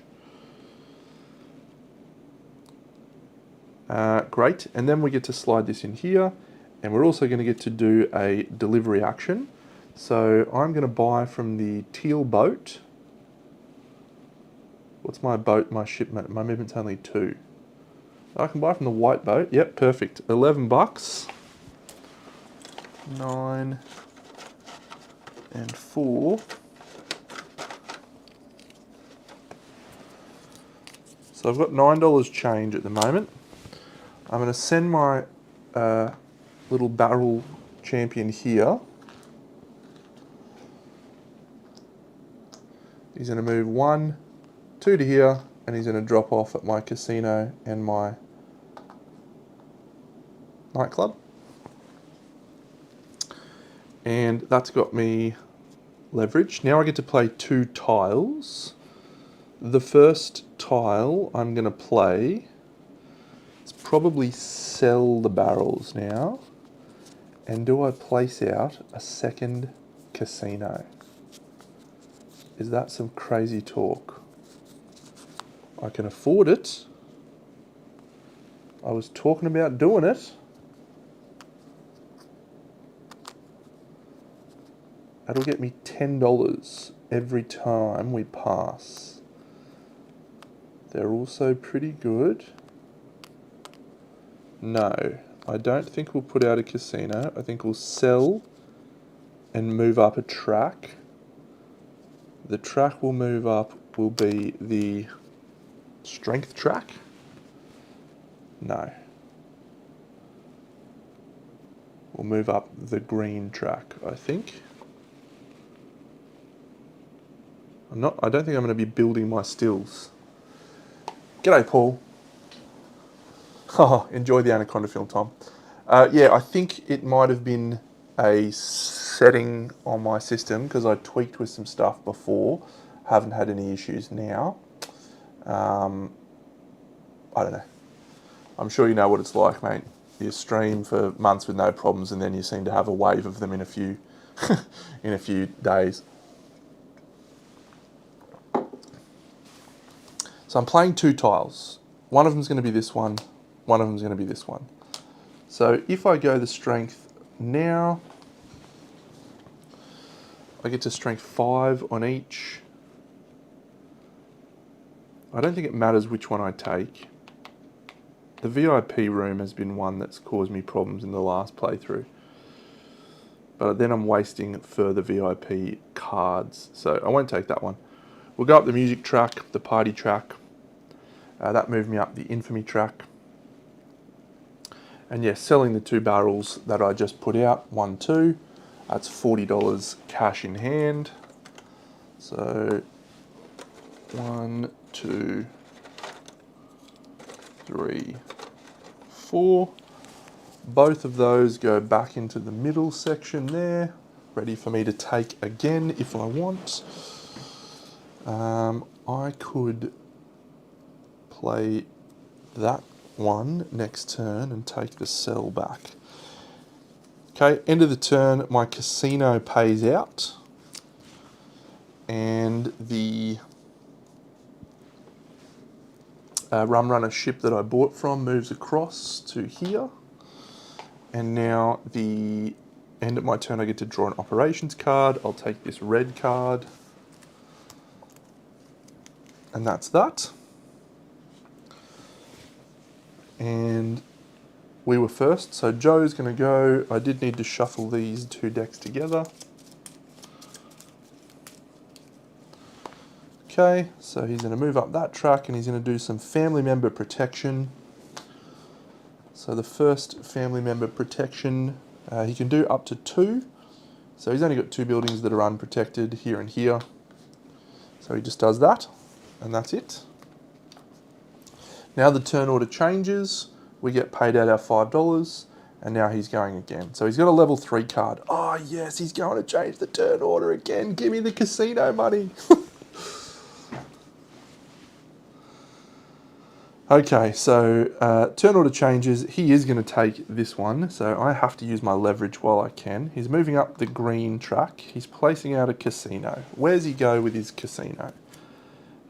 Great, and then we get to slide this in here, and we're also going to get to do a delivery action. So I'm going to buy from the teal boat. What's my boat, my shipment? My movement's only 2. I can buy from the white boat. Yep, perfect. 11 bucks. 9 and 4. So I've got $9 change at the moment. I'm going to send my little barrel champion here. He's going to move 1, 2 to here, and he's going to drop off at my casino and my nightclub. And that's got me leverage. Now I get to play 2 tiles. The first tile I'm going to play is probably sell the barrels now. And do I place out a second casino? Is that some crazy talk? I can afford it. I was talking about doing it. That'll get me $10 every time we pass. They're also pretty good. No, I don't think we'll put out a casino. I think we'll sell and move up a track. The track we'll move up will be the strength track. No. We'll move up the green track, I think. I don't think I'm going to be building my stills. G'day, Paul. Oh, enjoy the Anaconda film, Tom. Yeah, I think it might have been a setting on my system because I tweaked with some stuff before. Haven't had any issues now. I don't know. I'm sure you know what it's like, mate. You stream for months with no problems, and then you seem to have a wave of them in a few in a few days. So I'm playing 2 tiles. One of them's going to be this one. One of them's going to be this one. So if I go the strength now, I get to strength 5 on each. I don't think it matters which one I take. The VIP room has been one that's caused me problems in the last playthrough. But then I'm wasting further VIP cards, so I won't take that one. We'll go up the music track, the party track. That moved me up the infamy track. And yeah, selling the 2 barrels that I just put out, 1, 2. That's $40 cash in hand. So 1, 2, 3, 4. Both of those go back into the middle section there, ready for me to take again if I want. I could play that one next turn and take the sell back. Okay, end of the turn, my casino pays out, and the Rum Runner ship that I bought from moves across to here. And now the end of my turn, I get to draw an operations card. I'll take this red card. And that's that. And we were first, so Joe's going to go. I did need to shuffle these 2 decks together. Okay, so he's going to move up that track and he's going to do some family member protection. So the first family member protection, he can do up to 2. So he's only got 2 buildings that are unprotected, here and here. So he just does that, and that's it. Now the turn order changes. We get paid out our $5, and now he's going again. So he's got a level 3 card. Oh yes, he's going to change the turn order again. Give me the casino money. Okay, so turn order changes. He is going to take this one, so I have to use my leverage while I can. He's moving up the green track. He's placing out a casino. Where's he go with his casino?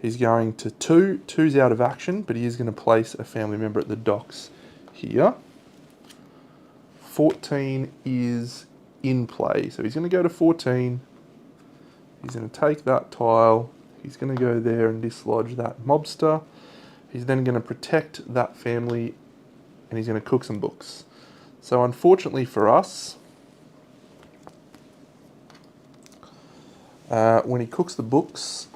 He's going to 2. 2's out of action, but he is going to place a family member at the docks here. 14 is in play, so he's going to go to 14. He's going to take that tile. He's going to go there and dislodge that mobster. He's then going to protect that family, and he's going to cook some books. So unfortunately for us, when he cooks the books,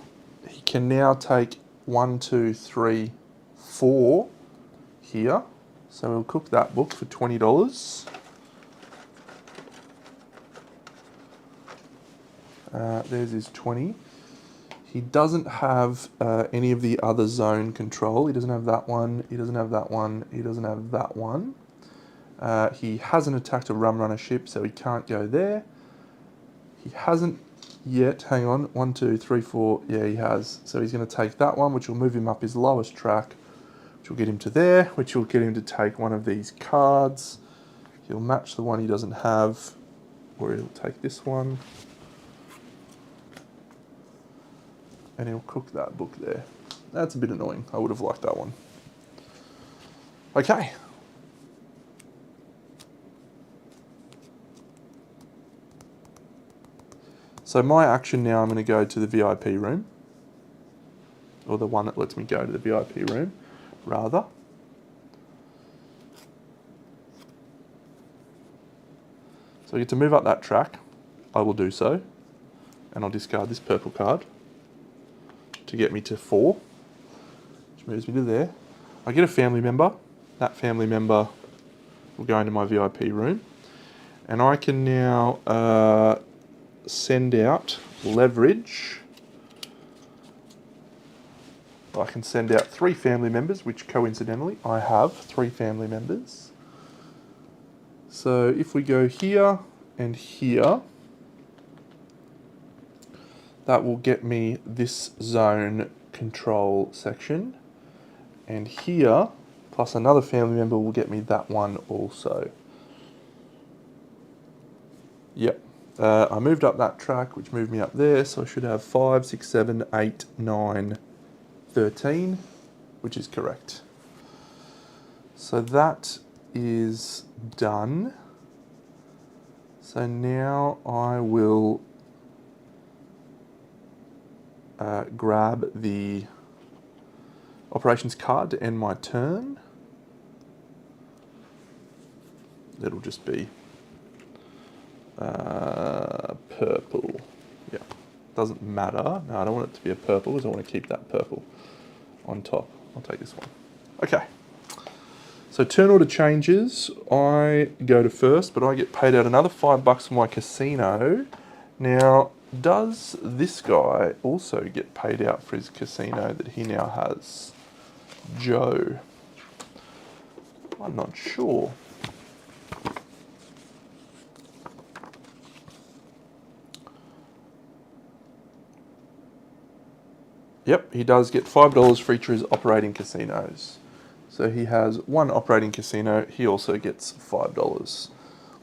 he can now take 1, 2, 3, 4 here. So we'll cook that book for $20. There's his 20. He doesn't have any of the other zone control. He doesn't have that one. He doesn't have that one. He doesn't have that one. He hasn't attacked a rum runner ship, so he can't go there. He hasn't yet. Hang on. 1, 2, 3, 4. Yeah, he has. So he's going to take that one, which will move him up his lowest track, which will get him to there, which will get him to take one of these cards. He'll match the one he doesn't have, or he'll take this one. And he'll cook that book there. That's a bit annoying. I would have liked that one. Okay. So my action now, I'm going to go to the VIP room. Or the one that lets me go to the VIP room, rather. So I get to move up that track. I will do so. And I'll discard this purple card to get me to 4, which moves me to there. I get a family member. That family member will go into my VIP room. And I can now send out leverage. I can send out 3 family members, which coincidentally I have 3 family members. So if we go here and here, that will get me this zone control section. And here, plus another family member will get me that one also. Yep. I moved up that track, which moved me up there, so I should have 5, 6, 7, 8, 9, 13, which is correct. So that is done. So now I will grab the operations card to end my turn. It'll just be purple. Yeah, doesn't matter. No, I don't want it to be a purple because I want to keep that purple on top. I'll take this one. Okay. So turn order changes. I go to first, but I get paid out another $5 for my casino. Now, does this guy also get paid out for his casino that he now has? Joe. I'm not sure. Yep, he does get $5 for each of his operating casinos. So he has 1 operating casino. He also gets $5.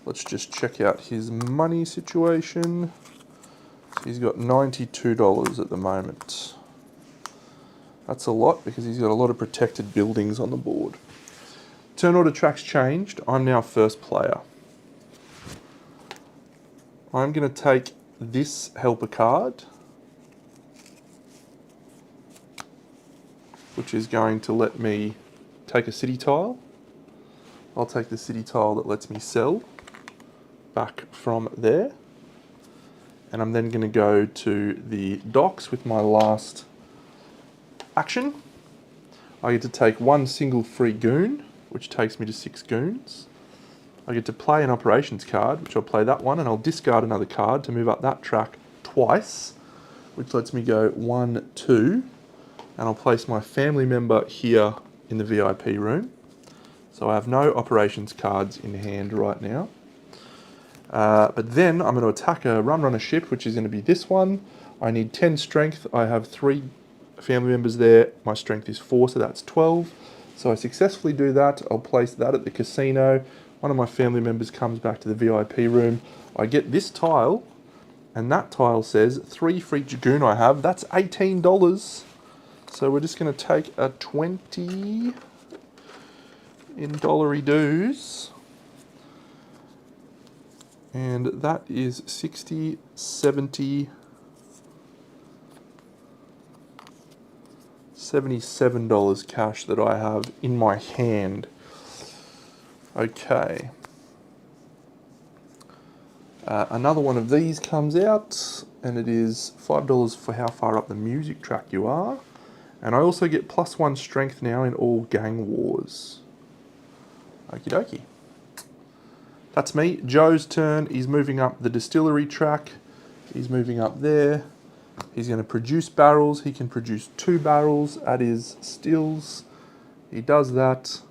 Let's just check out his money situation. He's got $92 at the moment. That's a lot because he's got a lot of protected buildings on the board. Turn order tracks changed. I'm now first player. I'm going to take this helper card, which is going to let me take a city tile. I'll take the city tile that lets me sell back from there. And I'm then going to go to the docks with my last action. I get to take 1 single free goon, which takes me to 6 goons. I get to play an operations card, which I'll play that one, and I'll discard another card to move up that track twice, which lets me go 1, 2, and I'll place my family member here in the VIP room. So I have no operations cards in hand right now. But then I'm going to attack a rum runner ship, which is going to be this one. I need 10 strength. I have 3 family members there. My strength is 4, so that's 12. So I successfully do that. I'll place that at the casino. One of my family members comes back to the VIP room. I get this tile, and that tile says 3 for each goon I have. That's $18. So we're just going to take a 20 in dollary dues. And that is 60, 70, $77 cash that I have in my hand. Okay. Another one of these comes out, and it is $5 for how far up the music track you are. And I also get +1 strength now in all gang wars. Okie dokie. That's me. Joe's turn. He's moving up the distillery track. He's moving up there. He's going to produce barrels. He can produce 2 barrels at his stills. He does that,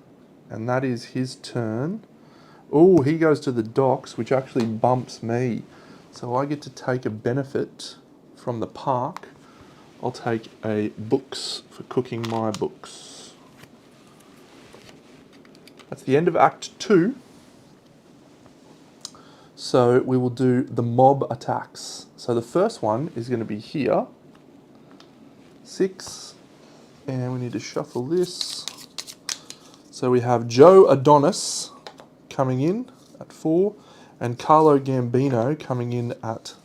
and that is his turn. Oh, he goes to the docks, which actually bumps me. So I get to take a benefit from the park. I'll take a books for cooking my books. That's the end of Act 2. So we will do the mob attacks. So the first one is going to be here. 6. And we need to shuffle this. So we have Joe Adonis coming in at 4. And Carlo Gambino coming in at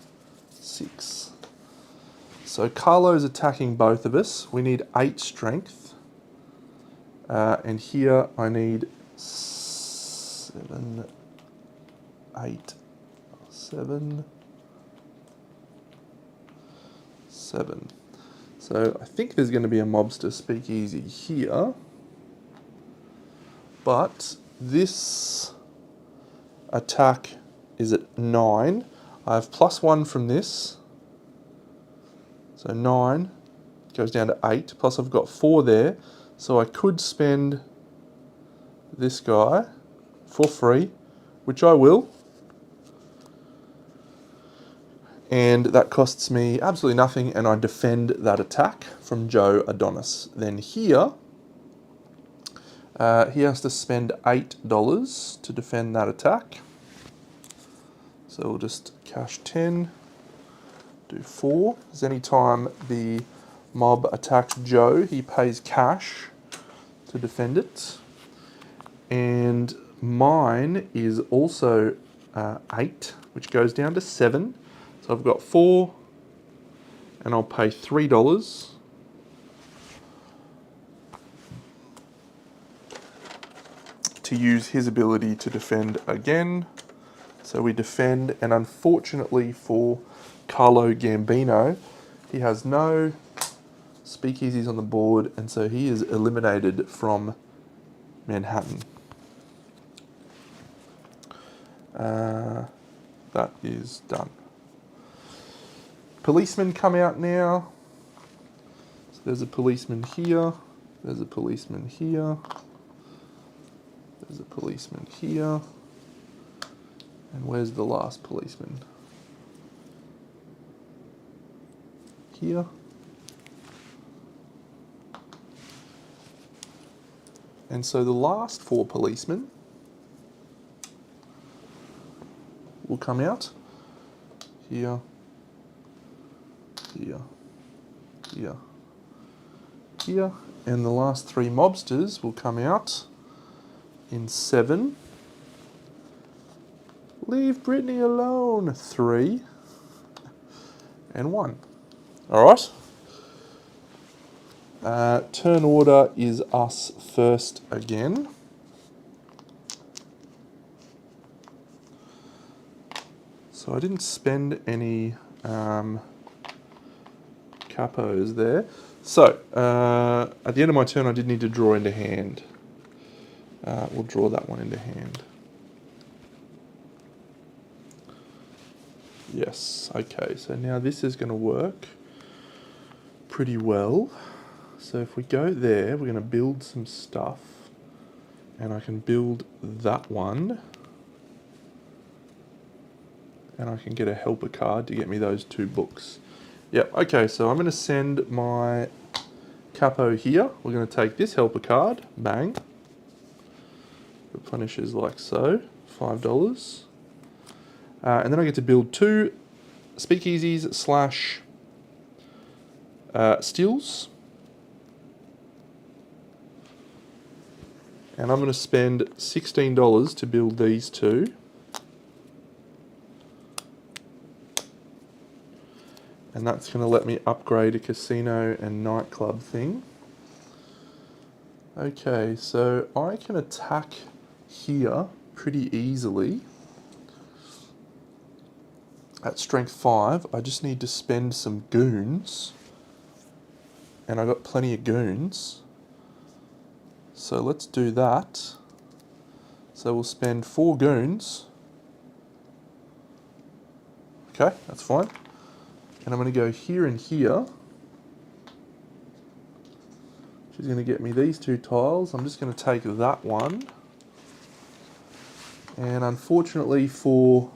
6. So Carlo's attacking both of us. We need 8 strength. And here I need 7, 8, 7, 7. So I think there's going to be a mobster speakeasy here. But this attack is at 9. I have +1 from this. So 9 goes down to 8. Plus I've got 4 there. So I could spend this guy for free, which I will. And that costs me absolutely nothing, and I defend that attack from Joe Adonis. Then here, he has to spend $8 to defend that attack. So we'll just cash 10, do 4. As any time the mob attacks Joe, he pays cash to defend it. And mine is also 8, which goes down to 7. So I've got 4, and I'll pay $3 to use his ability to defend again. So we defend, and unfortunately for Carlo Gambino, he has no speakeasies on the board, and so he is eliminated from Manhattan. That is done. Policemen come out now. So there's a policeman here. There's a policeman here. There's a policeman here. And where's the last policeman? Here. And so the last 4 policemen will come out. Here. Here. Here. Here. And the last 3 mobsters will come out in 7. Leave Brittany alone. 3 and 1. All right. Turn order is us first again. So I didn't spend any capos there. So at the end of my turn, I did need to draw into hand. We'll draw that one into hand. Yes, okay, so now this is going to work pretty well. So if we go there, we're going to build some stuff, and I can build that one, and I can get a helper card to get me those 2 books. Yep, okay, so I'm going to send my capo here. We're going to take this helper card, bang, replenishes like so, $5. And then I get to build 2 speakeasies slash stills. And I'm going to spend $16 to build these 2. And that's going to let me upgrade a casino and nightclub thing. Okay, so I can attack here pretty easily. At strength 5, I just need to spend some goons. And I got plenty of goons. So let's do that. So we'll spend 4 goons. Okay, that's fine. And I'm going to go here and here. Which is going to get me these two tiles. I'm just going to take that one. And unfortunately for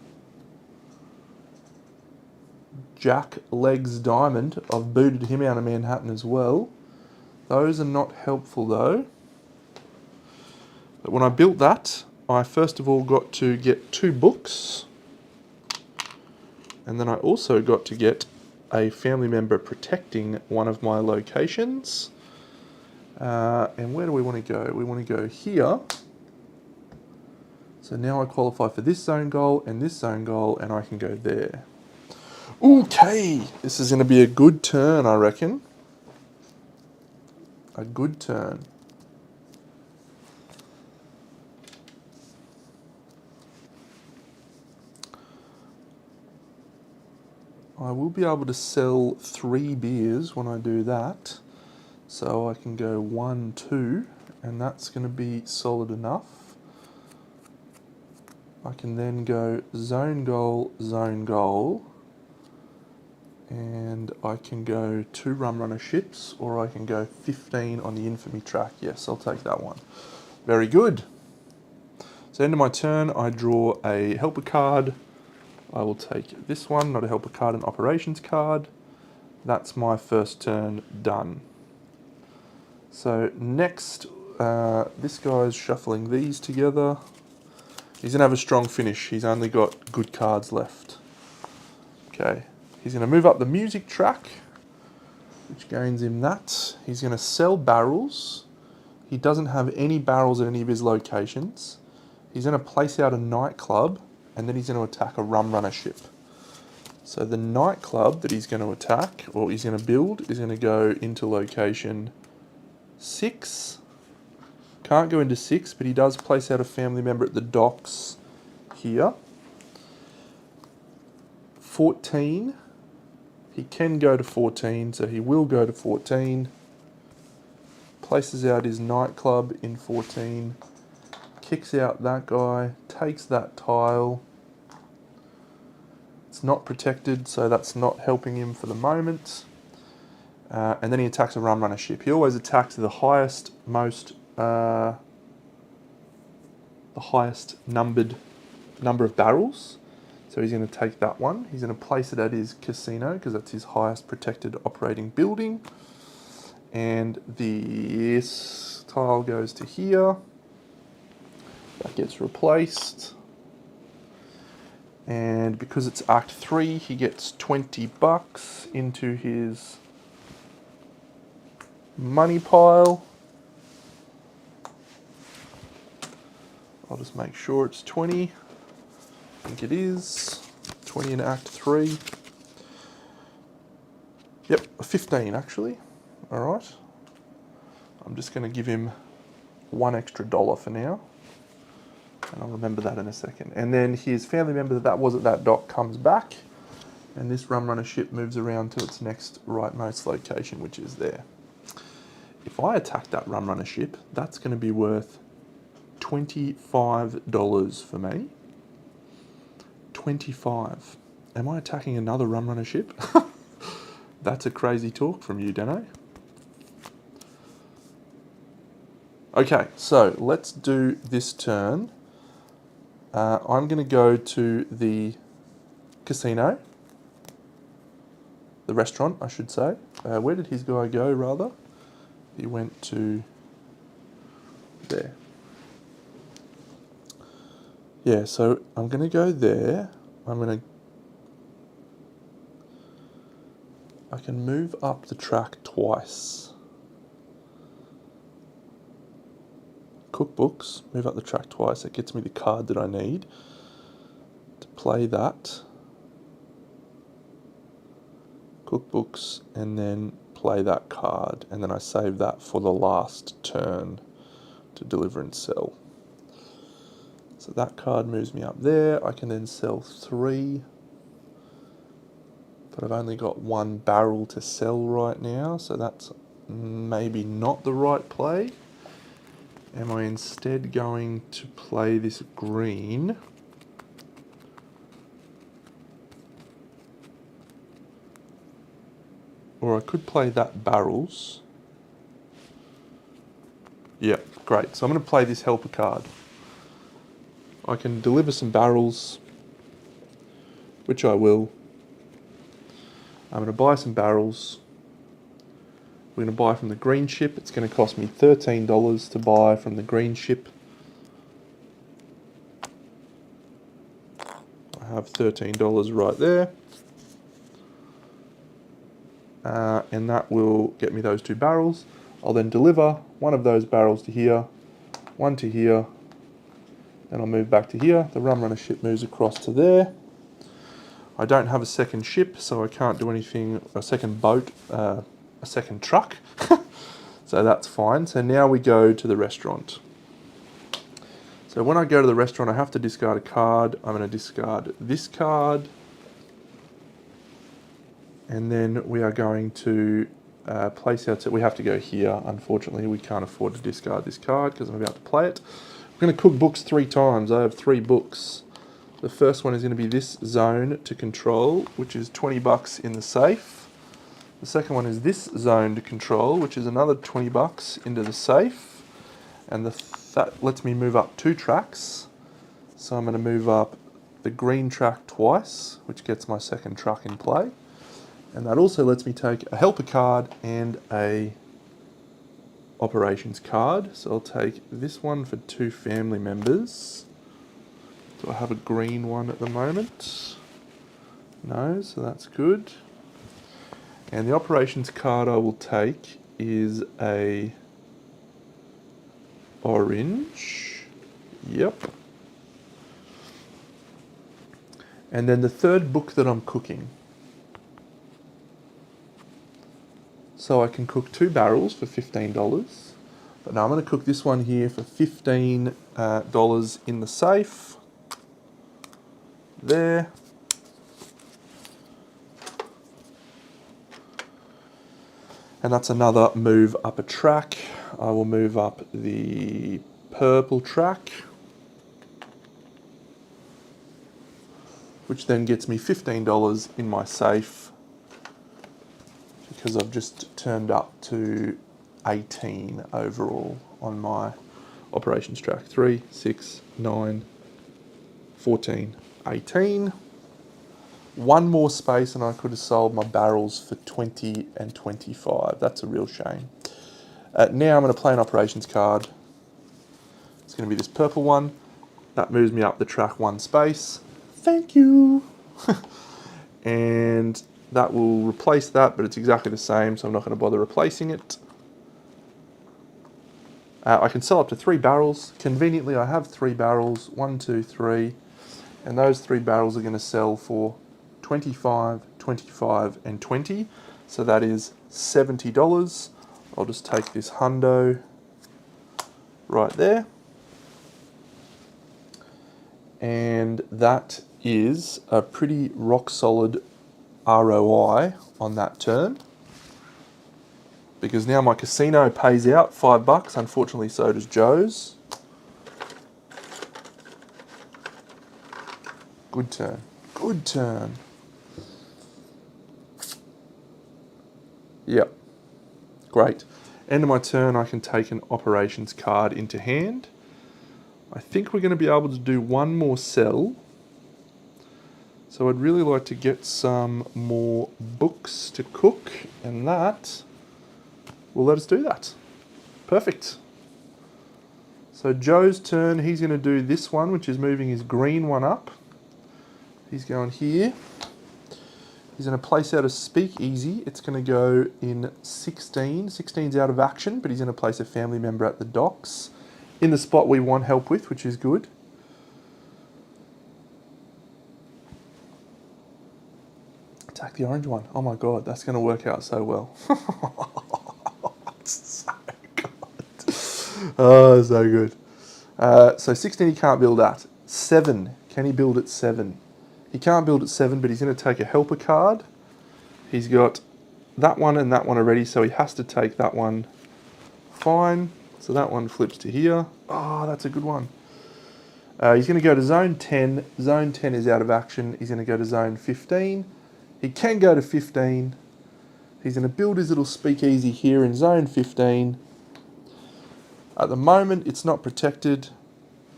Jack Legs Diamond, I've booted him out of Manhattan as well. Those are not helpful though. But when I built that, I first of all got to get 2 books. And then I also got to get a family member protecting one of my locations. And where do we want to go? We want to go here. So now I qualify for this zone goal and this zone goal, and I can go there. Okay, this is going to be a good turn, I reckon. A good turn. I will be able to sell 3 beers when I do that. So I can go 1, 2, and that's going to be solid enough. I can then go zone goal, and I can go 2 rum runner ships, or I can go 15 on the infamy track. Yes, I'll take that one. Very good. So end of my turn, I draw a helper card. I will take this one, not a helper card, an operations card. That's my first turn done. So next, this guy's shuffling these together. He's going to have a strong finish. He's only got good cards left. Okay. He's going to move up the music track, which gains him that. He's going to sell barrels. He doesn't have any barrels at any of his locations. He's going to place out a nightclub, and then he's going to attack a rum runner ship. So the nightclub that he's going to attack, or he's going to build, is going to go into location 6. Can't go into 6, but he does place out a family member at the docks here. 14. He can go to 14, so he will go to 14. Places out his nightclub in 14. Kicks out that guy. Takes that tile. It's not protected, so that's not helping him for the moment. And then he attacks a rum runner ship. He always attacks the highest number of barrels. So he's going to take that one. He's going to place it at his casino because that's his highest protected operating building. And this tile goes to here. That gets replaced. And because it's Act 3, he gets $20 into his money pile. I'll just make sure it's 20. I think it is. 20 in Act 3. Yep, 15 actually. Alright. I'm just going to give him $1 extra for now. And I'll remember that in a second. And then his family member that was at that dock comes back. And this rum runner ship moves around to its next rightmost location, which is there. If I attack that rum runner ship, that's going to be worth $25 for me. 25. Am I attacking another rum runner ship? That's a crazy talk from you, Deno. Okay, so let's do this turn. I'm going to go to the casino. The restaurant, I should say. Where did his guy go, rather? He went to there. Yeah, so I'm going to go there. I can move up the track twice. Cookbooks, move up the track twice. That gets me the card that I need to play that. Cookbooks, and then play that card. And then I save that for the last turn to deliver and sell. So that card moves me up there. I can then sell 3. But I've only got 1 barrel to sell right now, so that's maybe not the right play. Am I instead going to play this green? or I could play that barrels. Yeah, great. So I'm going to play this helper card. I can deliver some barrels, which I will. I'm going to buy some barrels. We're going to buy from the green ship. It's going to cost me $13 to buy from the green ship. I have $13 right there. And that will get me those 2 barrels. I'll then deliver one of those barrels to here, one to here, then I'll move back to here. The rum runner ship moves across to there. I don't have a second ship, so I can't do anything, a second boat, a second truck. So that's fine. So now we go to the restaurant. So when I go to the restaurant, I have to discard a card. I'm going to discard this card. And then we are going to place our... We have to go here. Unfortunately, we can't afford to discard this card because I'm about to play it. We're going to cook books 3 times. I have 3 books. The first one is going to be this zone to control, which is $20 in the safe. The second one is this zone to control, which is another $20 into the safe. And that lets me move up 2 tracks. So I'm going to move up the green track twice, which gets my second truck in play. And that also lets me take a helper card and a operations card. So I'll take this one for 2 family members. Do I have a green one at the moment? No, so that's good. And the operations card I will take is a orange. Yep. And then the third book that I'm cooking. So I can cook 2 barrels for $15. But now I'm going to cook this one here for $15 in the safe. There. And that's another move up a track. I will move up the purple track, which then gets me $15 in my safe because I've just turned up to 18 overall on my operations track. 3, 6, 9, 14, 18. One more space and I could have sold my barrels for 20 and 25. That's a real shame. Now I'm going to play an operations card. It's going to be this purple one. That moves me up the track 1 space. Thank you. And that will replace that, but it's exactly the same, so I'm not going to bother replacing it. I can sell up to 3 barrels. Conveniently, I have 3 barrels. 1, 2, 3. And those 3 barrels are going to sell for 25, 25, and 20. So that is $70. I'll just take this hundo right there. And that is a pretty rock solid ROI on that turn. Because now my casino pays out $5. Unfortunately, so does Joe's. Good turn. Good turn. Yep. Great. End of my turn, I can take an operations card into hand. I think we're going to be able to do one more sell. So I'd really like to get some more books to cook, and that will let us do that. Perfect. So Joe's turn, he's going to do this one, which is moving his green one up. He's going here. He's going to place out a Speakeasy. It's going to go in 16. 16's out of action, but he's going to place a family member at the docks in the spot we want help with, which is good. Attack the orange one. Oh my god, that's going to work out so well. So good. Oh, so good. So 16 he can't build at. 7. Can he build at 7? He can't build at 7, but he's going to take a helper card. He's got that one and that one already, so he has to take that one. Fine. So that one flips to here. Oh, that's a good one. He's going to go to zone 10. Zone 10 is out of action. He's going to go to zone 15. He can go to 15. He's going to build his little speakeasy here in zone 15. At the moment, it's not protected,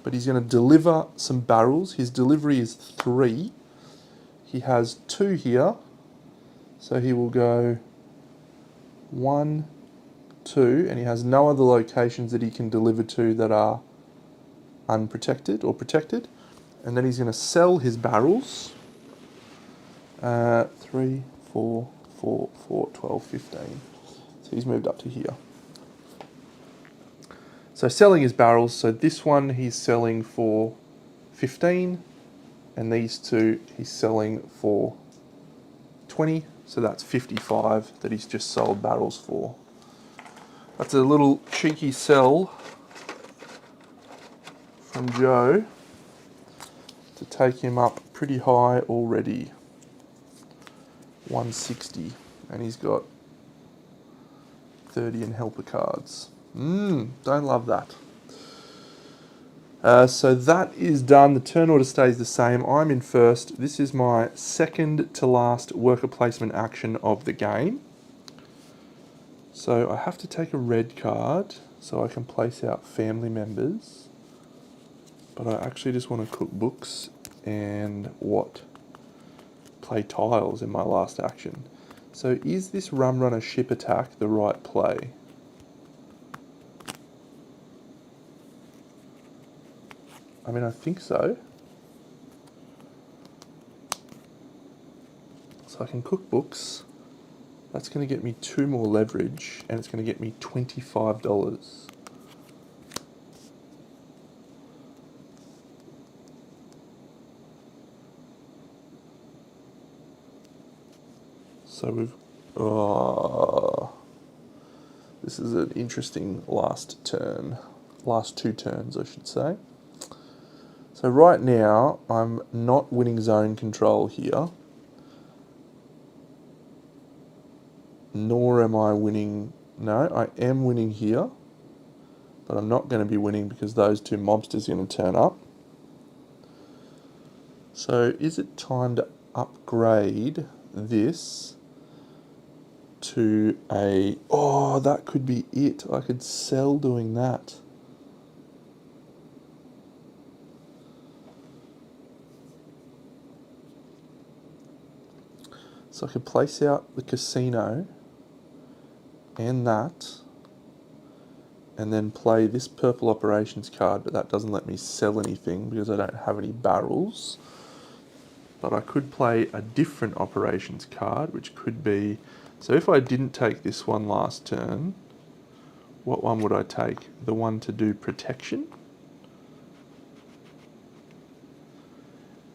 but he's going to deliver some barrels. His delivery is 3. He has 2 here, so he will go 1, 2, and he has no other locations that he can deliver to that are unprotected or protected. And then he's going to sell his barrels. 3, 4, 4, 4, 12, 15. So he's moved up to here. So selling his barrels, so this one he's selling for 15, and these 2 he's selling for 20, so that's 55 that he's just sold barrels for. That's a little cheeky sell from Joe to take him up pretty high already. 160, and he's got 30 in helper cards. Don't love that. So that is done. The turn order stays the same. I'm in first. This is my second to last worker placement action of the game. So I have to take a red card so I can place out family members. But I actually just want to cook books and play tiles in my last action. So is this rum runner ship attack the right play? I mean, I think so. So I can cook books. That's going to get me 2 more leverage, and it's going to get me $25. So this is an interesting last 2 turns, I should say. So right now, I'm not winning zone control here, nor am I winning, no, I am winning here, but I'm not going to be winning because those 2 mobsters are going to turn up. So is it time to upgrade this to a, oh, that could be it. I could sell doing that. So I could place out the casino and that, and then play this purple operations card, but that doesn't let me sell anything because I don't have any barrels. But I could play a different operations card, which could be, so if I didn't take this one last turn, what one would I take? The one to do protection?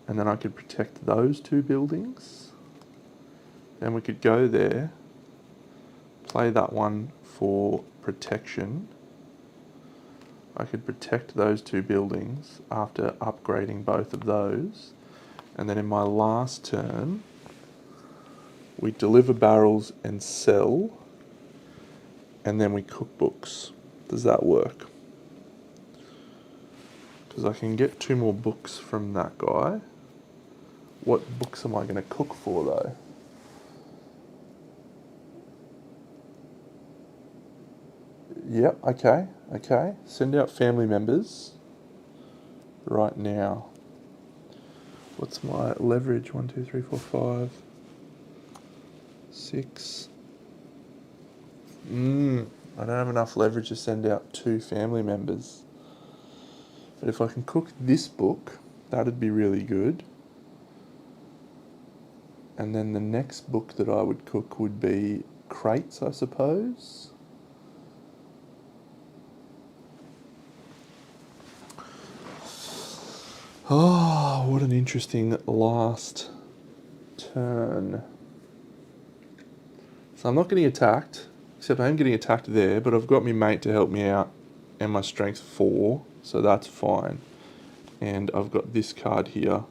And then I could protect those 2 buildings. Then we could go there, play that one for protection. I could protect those 2 buildings after upgrading both of those. And then in my last turn, we deliver barrels and sell, and then we cook books. Does that work? Because I can get 2 more books from that guy. What books am I going to cook for though? Yep, okay. Send out family members right now. What's my leverage? 1, 2, 3, 4, 5, 6. I don't have enough leverage to send out 2 family members. But if I can cook this book, that'd be really good. And then the next book that I would cook would be crates, I suppose. Oh, what an interesting last turn. So I'm not getting attacked, except I am getting attacked there, but I've got my mate to help me out, and my strength 4, so that's fine. And I've got this card here.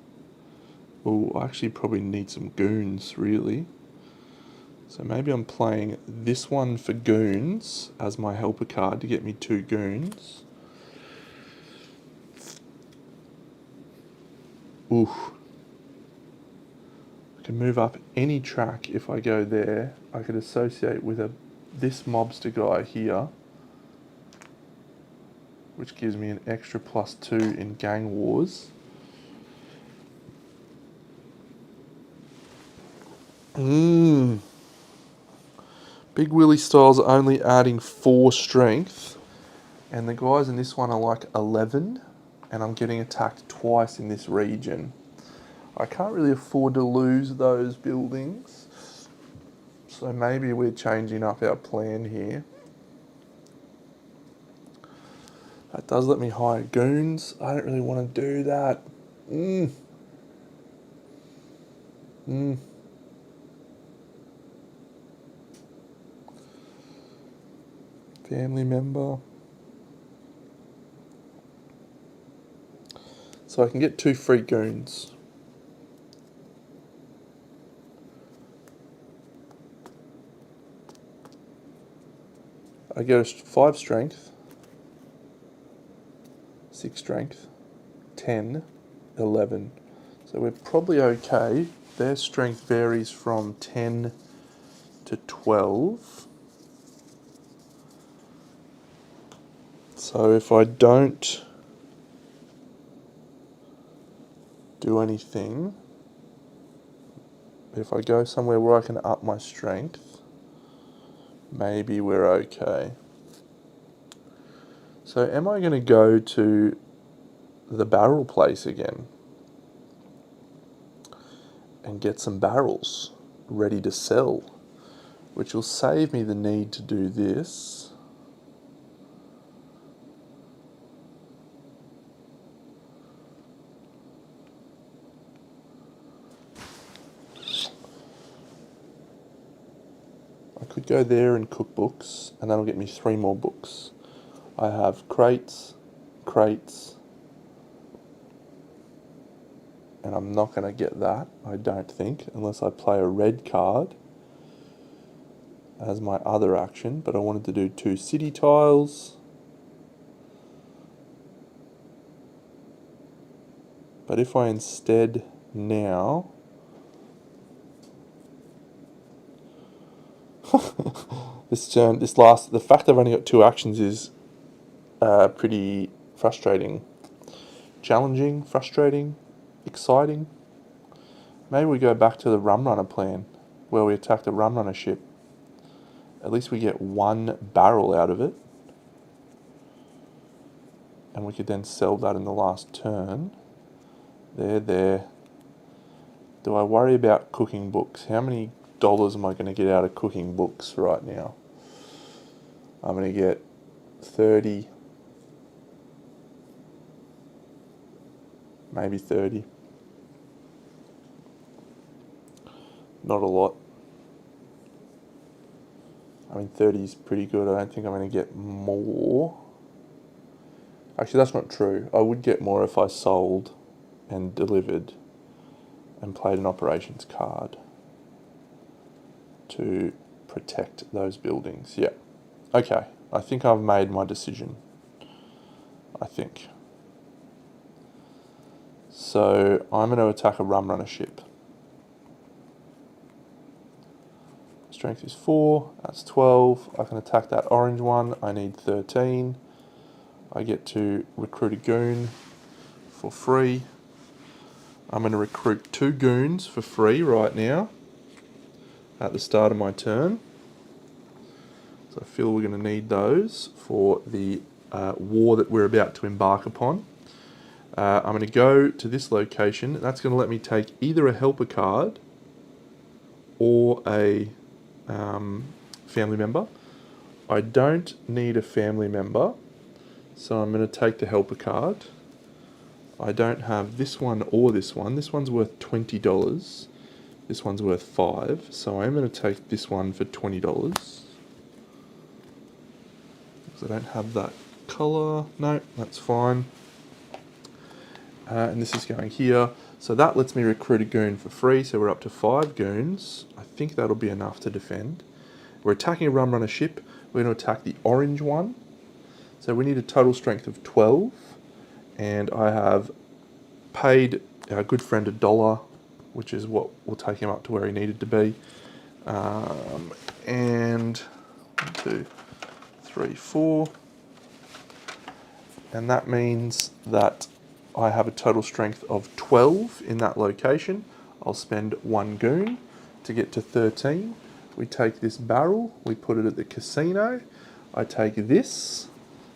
Oh, I actually probably need some goons, really. So maybe I'm playing this one for goons as my helper card to get me 2 goons. Oof. can move up any track if I go there. I could associate with this mobster guy here, which gives me an extra +2 in gang wars. Big Willie styles are only adding 4 strength, and the guys in this one are like 11, and I'm getting attacked twice in this region. I can't really afford to lose those buildings, so maybe we're changing up our plan here. That does let me hire goons. I don't really want to do that. Family member. So I can get 2 free goons. I get a 5 strength, 6 strength, 10, 11. So we're probably okay. Their strength varies from 10 to 12. So if I don't do anything, if I go somewhere where I can up my strength, maybe we're okay. So am I going to go to the barrel place again and get some barrels ready to sell, which will save me the need to do this. I could go there and cook books, and that'll get me 3 more books. I have crates, and I'm not going to get that, I don't think, unless I play a red card as my other action. But I wanted to do 2 city tiles. But if I instead now the fact I've only got 2 actions is pretty frustrating. Challenging, frustrating, exciting. Maybe we go back to the rum runner plan, where we attack the rum runner ship. At least we get 1 barrel out of it, and we could then sell that in the last turn. There. Do I worry about cooking books? How many dollars am I going to get out of cooking books right now? I'm going to get 30, maybe 30. Not a lot. I mean, 30 is pretty good. I don't think I'm going to get more. Actually, that's not true. I would get more if I sold and delivered and played an operations card to protect those buildings. Yeah. Okay. I think I've made my decision. I think. So I'm going to attack a rum runner ship. Strength is 4, that's 12. I can attack that orange one. I need 13. I get to recruit a goon for free. I'm going to recruit 2 goons for free right now at the start of my turn. So I feel we're going to need those for the war that we're about to embark upon. I'm going to go to this location. That's going to let me take either a helper card or a family member. I don't need a family member, so I'm going to take the helper card. I don't have this one or this one. This one's worth $20. This one's worth 5, so I'm going to take this one for $20. Because I don't have that colour. No, that's fine. And this is going here. So that lets me recruit a goon for free, so we're up to 5 goons. I think that'll be enough to defend. We're attacking a rum runner ship. We're going to attack the orange one. So we need a total strength of 12. And I have paid our good friend $1 which is what will take him up to where he needed to be. And 1, 2, 3, 4. And that means that I have a total strength of 12 in that location. I'll spend 1 goon to get to 13. We take this barrel, we put it at the casino. I take this.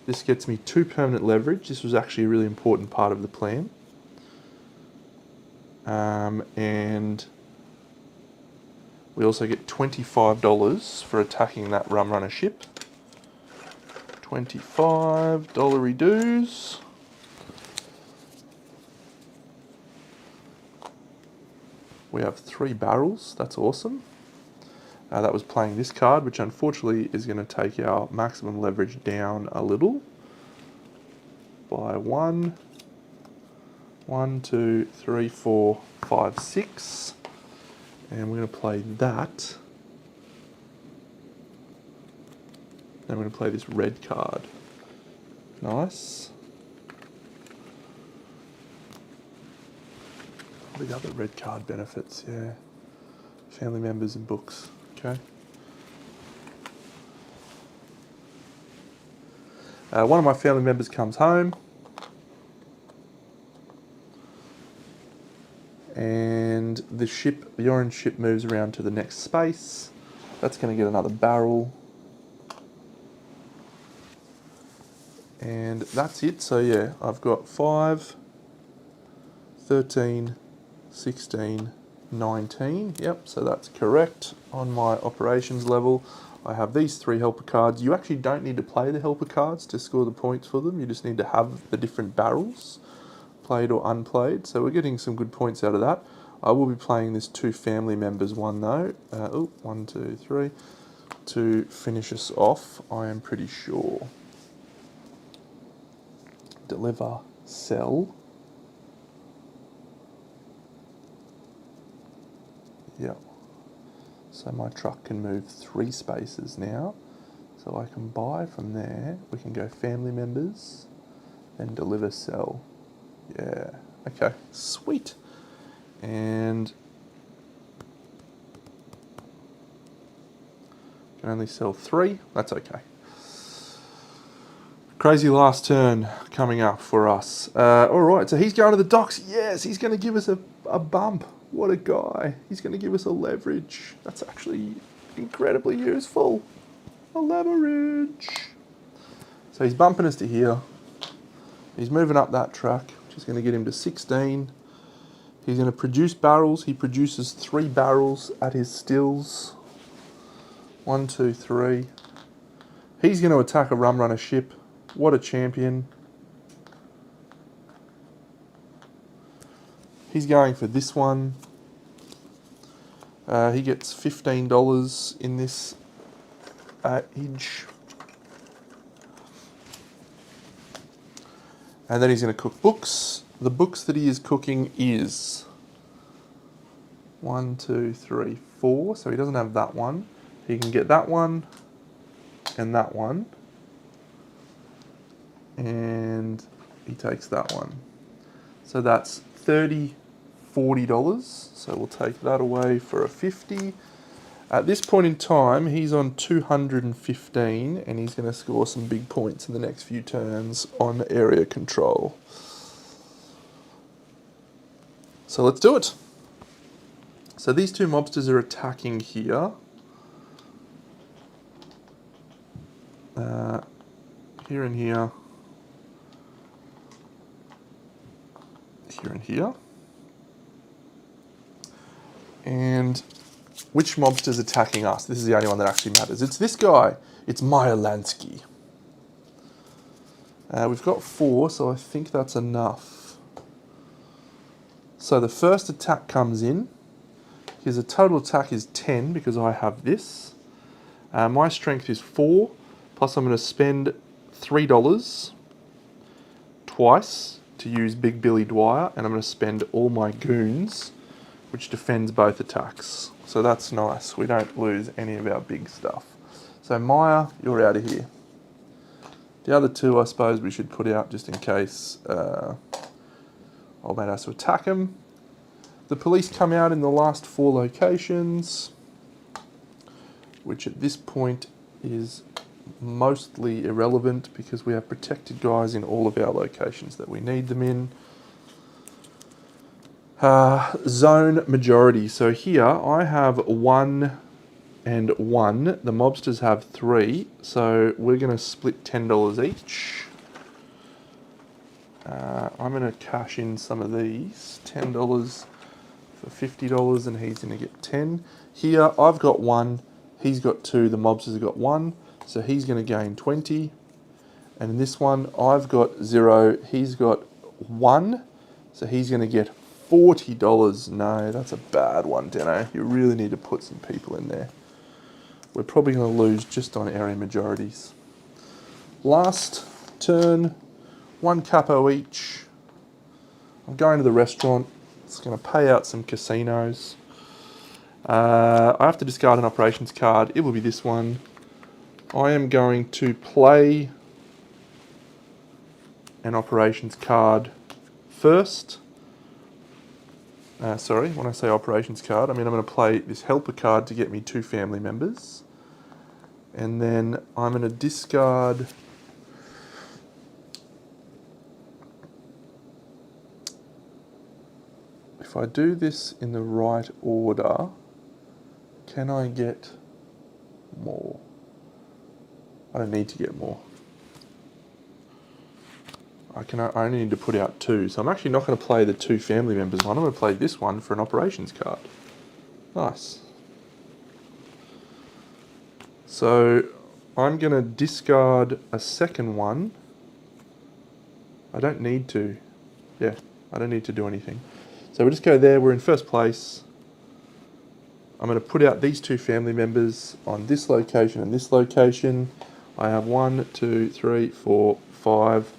This gets me 2 permanent leverage. This was actually a really important part of the plan. And we also get $25 for attacking that rum runner ship. $25 dues. We have 3 barrels, that's awesome. That was playing this card, which unfortunately is going to take our maximum leverage down a little. By 1, 2, 3, 4, 5, 6. And we're going to play that. Then we're going to play this red card. Nice. What are the other red card benefits? Yeah. Family members and books. Okay. One of my family members comes home. And the orange ship moves around to the next space. That's going to get another barrel. And that's it. So yeah, I've got 5, 13, 16, 19. Yep, so that's correct. On my operations level, I have these 3 helper cards. You actually don't need to play the helper cards to score the points for them. You just need to have the different barrels, played or unplayed. So we're getting some good points out of that. I will be playing this 2 family members one though. 1, 2, 3. To finish us off, I am pretty sure. Deliver, sell. Yep. So my truck can move 3 spaces now. So I can buy from there. We can go family members, then deliver, sell. Yeah. Okay. Sweet. And can only sell 3. That's okay. Crazy last turn coming up for us. All right, so he's going to the docks. Yes, he's going to give us a bump. What a guy. He's going to give us a leverage. That's actually incredibly useful. A leverage. So he's bumping us to here. He's moving up that track, which is going to get him to 16. He's going to produce barrels. He produces 3 barrels at his stills. 1, 2, 3. He's going to attack a rum runner ship. What a champion. He's going for this one. He gets $15 in this edge. And then he's going to cook books. The books that he is cooking is 1, 2, 3, 4. So he doesn't have that one. He can get that one and that one. And he takes that one. So that's $30, $40. So we'll take that away for a 50. At this point in time, he's on 215 and he's going to score some big points in the next few turns on area control. So let's do it. So these 2 mobsters are attacking here. Here and here. Here and here. And which mobster's attacking us? This is the only one that actually matters. It's this guy. It's Meyer Lansky. We've got 4, so I think that's enough. So the first attack comes in. His total attack is 10 because I have this. My strength is 4, plus I'm going to spend $3 twice to use Big Billy Dwyer, and I'm going to spend all my goons, which defends both attacks. So that's nice. We don't lose any of our big stuff. So Maya, you're out of here. The other 2, I suppose, we should put out just in case old mate has to attack him. The police come out in the last 4 locations, which at this point is mostly irrelevant because we have protected guys in all of our locations that we need them in. Zone majority. So here I have 1 and 1. The mobsters have 3. So we're going to split $10 each. I'm going to cash in some of these. $10 for $50 and he's going to get 10. Here I've got 1. He's got 2. The mobsters have got 1. So he's going to gain 20. And in this one I've got 0. He's got 1. So he's going to get $40. No, that's a bad one, Deno. You really need to put some people in there. We're probably going to lose just on area majorities. Last turn, 1 capo each. I'm going to the restaurant. It's going to pay out some casinos. I have to discard an operations card. It will be this one. I am going to play an operations card first. Sorry, when I say operations card, I mean I'm going to play this helper card to get me 2 family members. And then I'm going to discard if I do this in the right order, can I get more? I don't need to get more. I only need to put out 2, so I'm actually not going to play the 2 family members one. I'm going to play this one for an operations card. Nice. So I'm going to discard a second one. I don't need to. Yeah, I don't need to do anything. So we'll just go there. We're in first place. I'm going to put out these 2 family members on this location and this location. I have 1, 2, 3, 4, 5,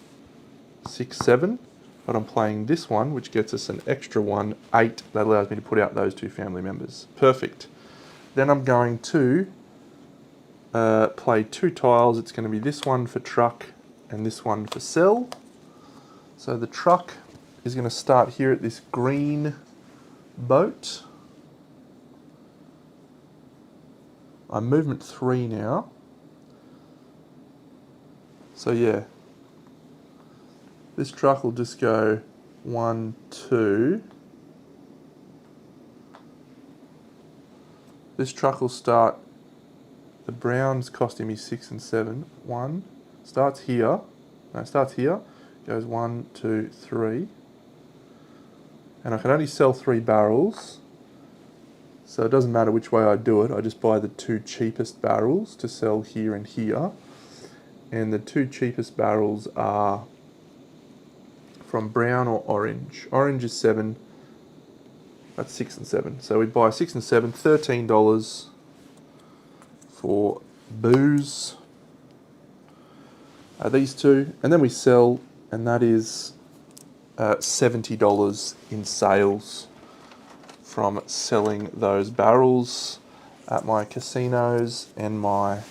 6, 7, but I'm playing this one, which gets us an extra 1, 8. That allows me to put out those 2 family members. Perfect. Then I'm going to play 2 tiles. It's going to be this one for truck and this one for sell. So the truck is going to start here at this green boat. I'm movement 3 now. So yeah. This truck will just go 1, 2. This truck will start, the brown's costing me 6 and 7. 1, starts here, no, starts here, goes 1, 2, 3. And I can only sell 3 barrels. So it doesn't matter which way I do it, I just buy the 2 cheapest barrels to sell here and here. And the 2 cheapest barrels are from brown or orange. Orange is 7, that's 6 and 7. So we buy 6 and 7, $13 for booze. These 2, and then we sell, and that is $70 in sales from selling those barrels at my casinos and my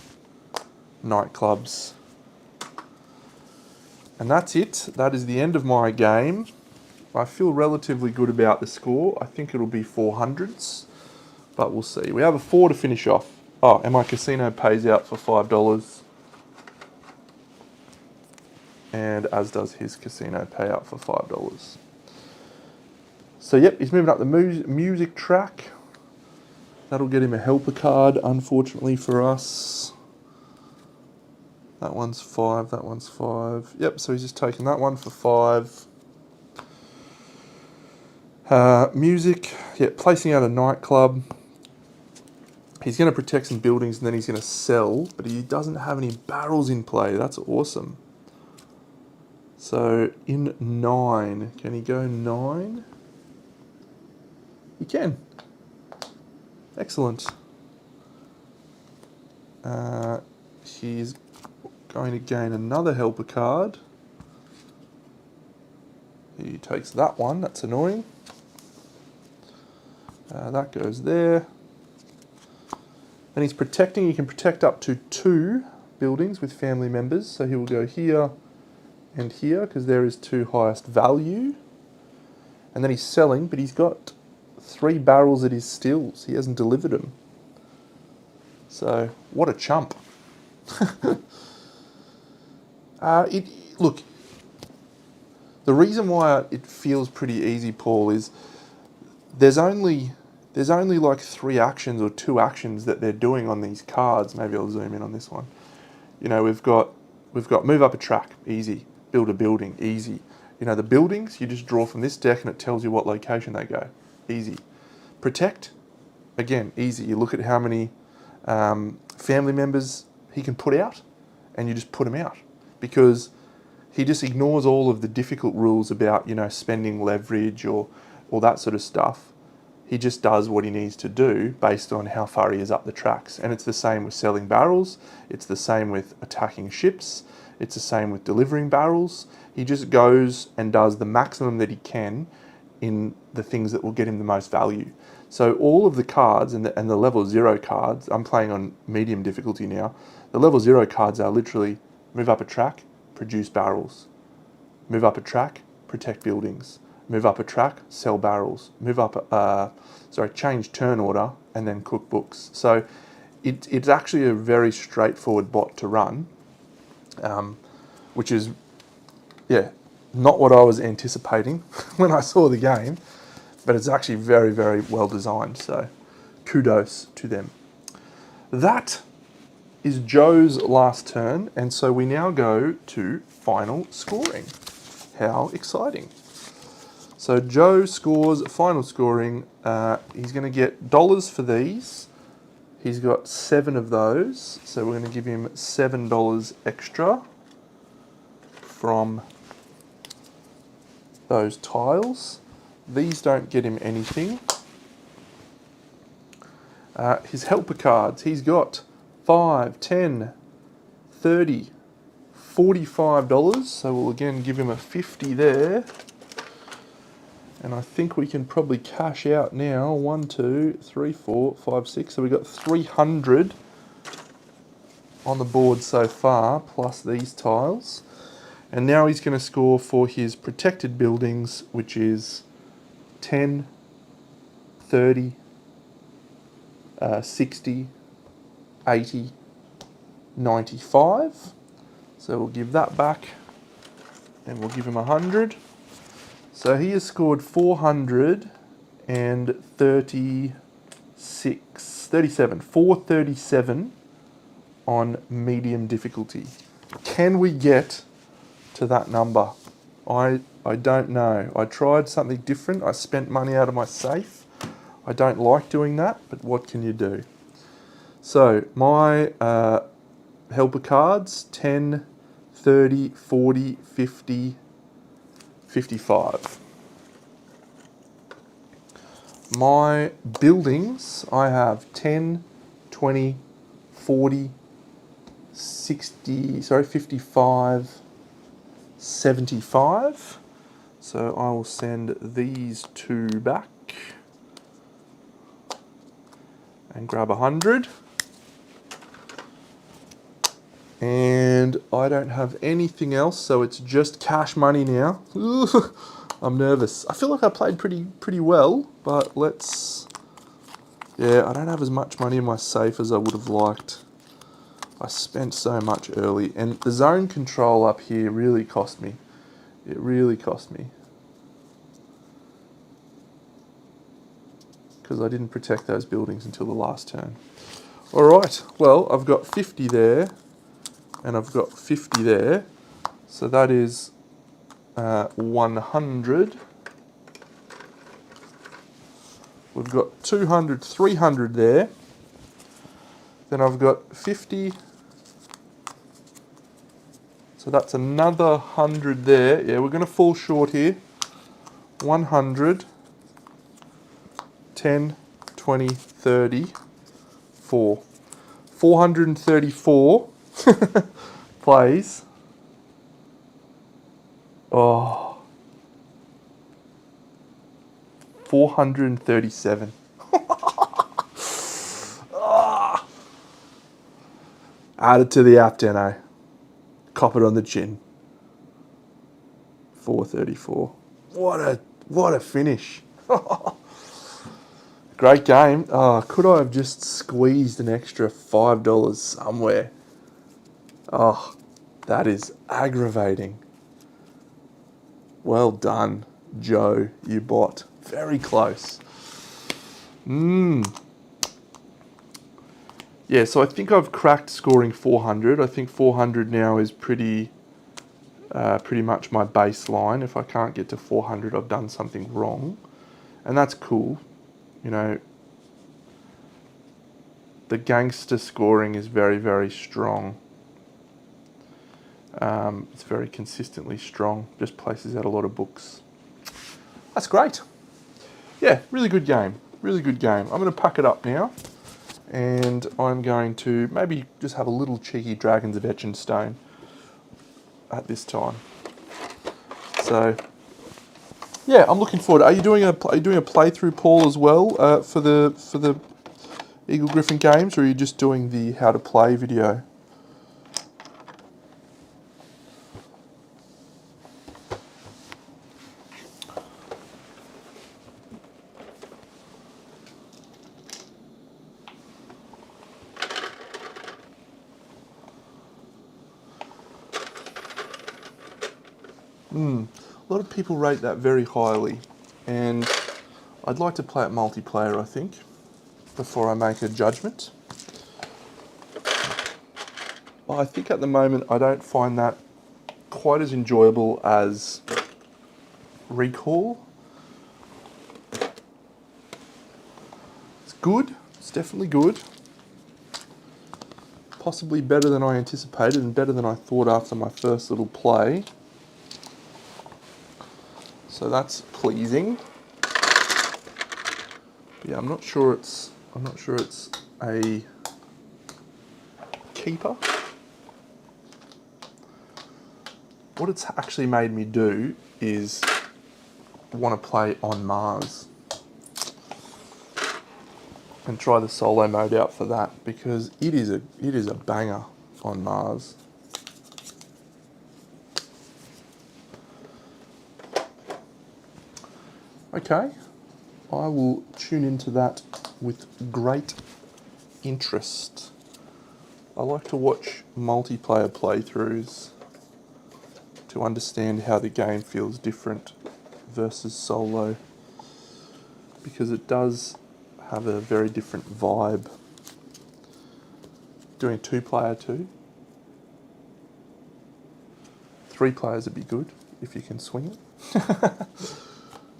nightclubs. And that's it. That is the end of my game. I feel relatively good about the score. I think it'll be 400s, but we'll see. We have a 4 to finish off. Oh, and my casino pays out for $5. And as does his casino payout for $5. So yep, he's moving up the music track. That'll get him a helper card, unfortunately for us. That one's 5, that one's 5. Yep, so he's just taking that one for 5. Music, yeah, placing out a nightclub. He's going to protect some buildings and then he's going to sell, but he doesn't have any barrels in play. That's awesome. So in 9, can he go 9? He can. Excellent. He's going to gain another helper card. He takes that one, that's annoying. That goes there. And he's protecting, you can protect up to 2 buildings with family members. So he will go here and here because there is 2 highest value. And then he's selling, but he's got 3 barrels at his stills. He hasn't delivered them. So, what a chump. Look, the reason why it feels pretty easy, Paul, is there's only like 3 actions or 2 actions that they're doing on these cards. Maybe I'll zoom in on this one. You know, we've got move up a track, easy. Build a building, easy. You know, the buildings, you just draw from this deck and it tells you what location they go. Easy. Protect, again, easy. You look at how many family members he can put out and you just put them out. Because he just ignores all of the difficult rules about, you know, spending leverage or that sort of stuff. He just does what he needs to do based on how far he is up the tracks. And it's the same with selling barrels. It's the same with attacking ships. It's the same with delivering barrels. He just goes and does the maximum that he can in the things that will get him the most value. So all of the cards and the level 0 cards, I'm playing on medium difficulty now. The level 0 cards are literally move up a track, produce barrels. Move up a track, protect buildings. Move up a track, sell barrels. Move up, change turn order and then cook books. So it's actually a very straightforward bot to run, which is, not what I was anticipating when I saw the game, but it's actually very, very well designed. So kudos to them. That is Joe's last turn, and so we now go to final scoring. How exciting. So Joe scores final scoring. He's going to get dollars for these. He's got 7 of those, so we're going to give him $7 extra from those tiles. These don't get him anything. His helper cards, he's got 5, 10, 30, $45. So we'll again give him a 50 there. And I think we can probably cash out now. 1, 2, 3, 4, 5, 6. So we've got 300 on the board so far, plus these tiles. And now he's going to score for his protected buildings, which is 10, 30, 60, 80, 95. So we'll give that back and we'll give him 100. So he has scored 437 on medium difficulty. Can we get to that number? I don't know. I tried something different. I spent money out of my safe. I don't like doing that, but what can you do? So my helper cards, 10, 30, 40, 50, 55. My buildings, I have 10, 20, 40, 55, 75. So I will send these 2 back and grab 100. And I don't have anything else, so it's just cash money now. I'm nervous. I feel like I played pretty well, but I don't have as much money in my safe as I would have liked. I spent so much early, and the zone control up here really cost me. It really cost me. Because I didn't protect those buildings until the last turn. Alright, well, I've got 50 there, and I've got 50 there. So that is 100. We've got 200, 300 there. Then I've got 50. So that's another 100 there. Yeah, we're going to fall short here. 100, 10, 20, 30, 4. 434 plays. Oh. 437. Oh. Add it to the app, Deno. Cop it on the chin. 434. What a finish. great game. Oh, could I have just squeezed an extra $5 somewhere? Oh, that is aggravating. Well done, Joe, you bot. Very close. Yeah, so I think I've cracked scoring 400. I think 400 now is pretty much my baseline. If I can't get to 400, I've done something wrong. And that's cool. You know, the gangster scoring is very, very strong. It's very consistently strong. Just places out a lot of books. That's great. Yeah, really good game. Really good game. I'm going to pack it up now. And I'm going to maybe just have a little cheeky Dragons of Etch and Stone at this time. So, yeah, I'm looking forward. Are you doing a playthrough, Paul, as well for the Eagle Griffin games, or are you just doing the how to play video? A lot of people rate that very highly, and I'd like to play it multiplayer, I think, before I make a judgment. I think at the moment I don't find that quite as enjoyable as Recall. It's good, it's definitely good. Possibly better than I anticipated and better than I thought after my first little play. So that's pleasing. Yeah, I'm not sure it's a keeper. What it's actually made me do is want to play on Mars and try the solo mode out for that, because it is a banger on Mars. Okay, I will tune into that with great interest. I like to watch multiplayer playthroughs to understand how the game feels different versus solo, because it does have a very different vibe. Doing 2-player too. 3 players would be good if you can swing it.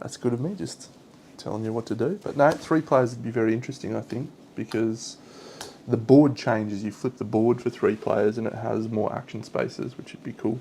That's good of me, just telling you what to do. But no, 3 players would be very interesting, I think, because the board changes. You flip the board for 3 players and it has more action spaces, which would be cool.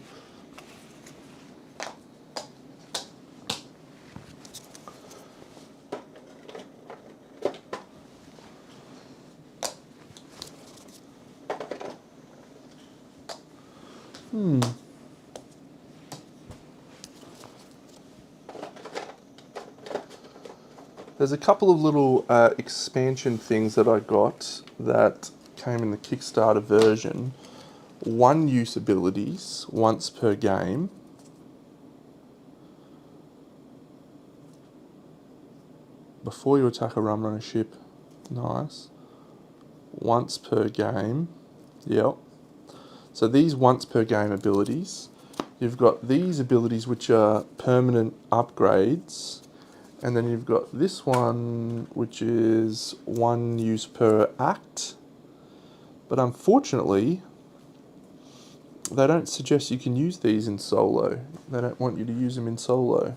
There's a couple of little expansion things that I got that came in the Kickstarter version. 1-use abilities once per game. Before you attack a rum runner ship. Nice. Once per game. Yep. So these once per game abilities. You've got these abilities which are permanent upgrades. And then you've got this one, which is 1 use per act. But unfortunately, they don't suggest you can use these in solo. They don't want you to use them in solo.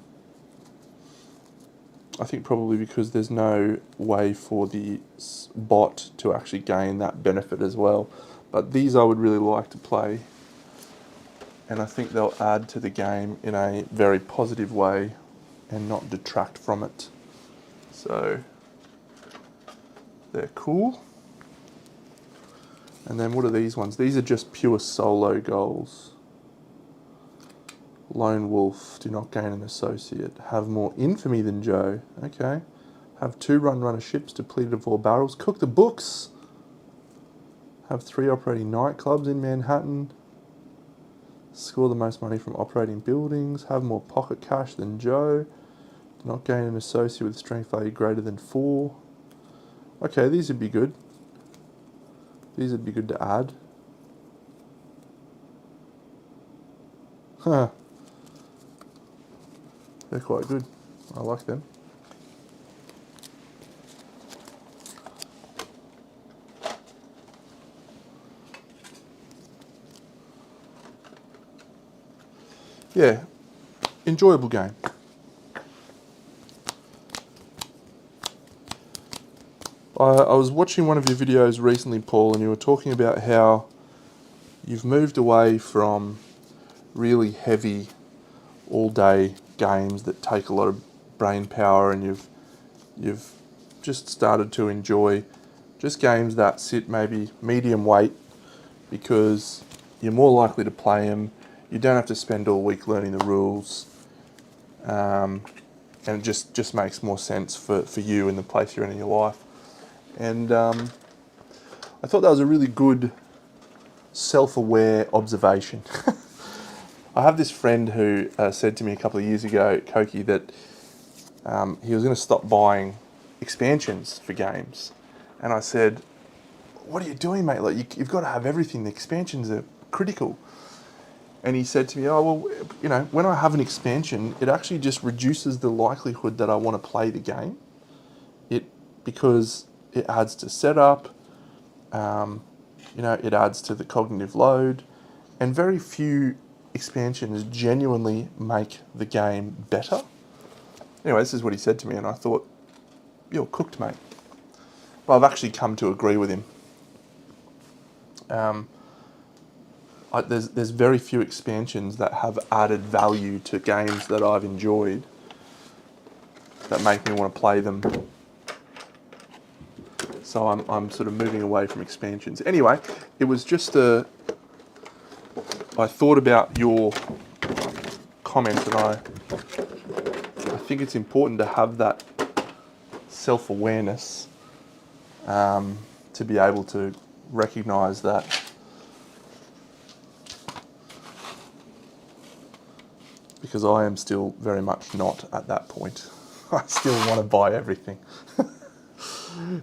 I think probably because there's no way for the bot to actually gain that benefit as well. But these I would really like to play. And I think they'll add to the game in a very positive way and not detract from it. So they're cool. And then what are these ones? These are just pure solo goals. Lone Wolf, do not gain an associate. Have more infamy than Joe. Okay. Have 2 runner ships depleted of all barrels. Cook the books. Have 3 operating nightclubs in Manhattan. Score the most money from operating buildings. Have more pocket cash than Joe. Do not gain an associate with strength value greater than 4. Okay, these would be good. These would be good to add. Huh. They're quite good. I like them. Yeah, enjoyable game. I was watching one of your videos recently, Paul, and you were talking about how you've moved away from really heavy all-day games that take a lot of brain power, and you've just started to enjoy just games that sit maybe medium weight because you're more likely to play them. You don't have to spend all week learning the rules, and it just makes more sense for you in the place you're in your life. And I thought that was a really good self-aware observation. I have this friend who said to me a couple of years ago, Koki, that he was going to stop buying expansions for games. And I said, what are you doing, mate? Like, you've got to have everything. The expansions are critical. And he said to me, oh, well, you know, when I have an expansion, it actually just reduces the likelihood that I want to play the game. Because it adds to setup, you know, it adds to the cognitive load, and very few expansions genuinely make the game better. Anyway, this is what he said to me, and I thought, you're cooked, mate. Well, I've actually come to agree with him. There's very few expansions that have added value to games that I've enjoyed that make me want to play them. So I'm sort of moving away from expansions. Anyway, it was just I thought about your comment, and I think it's important to have that self-awareness to be able to recognise that because I am still very much not at that point. I still want to buy everything.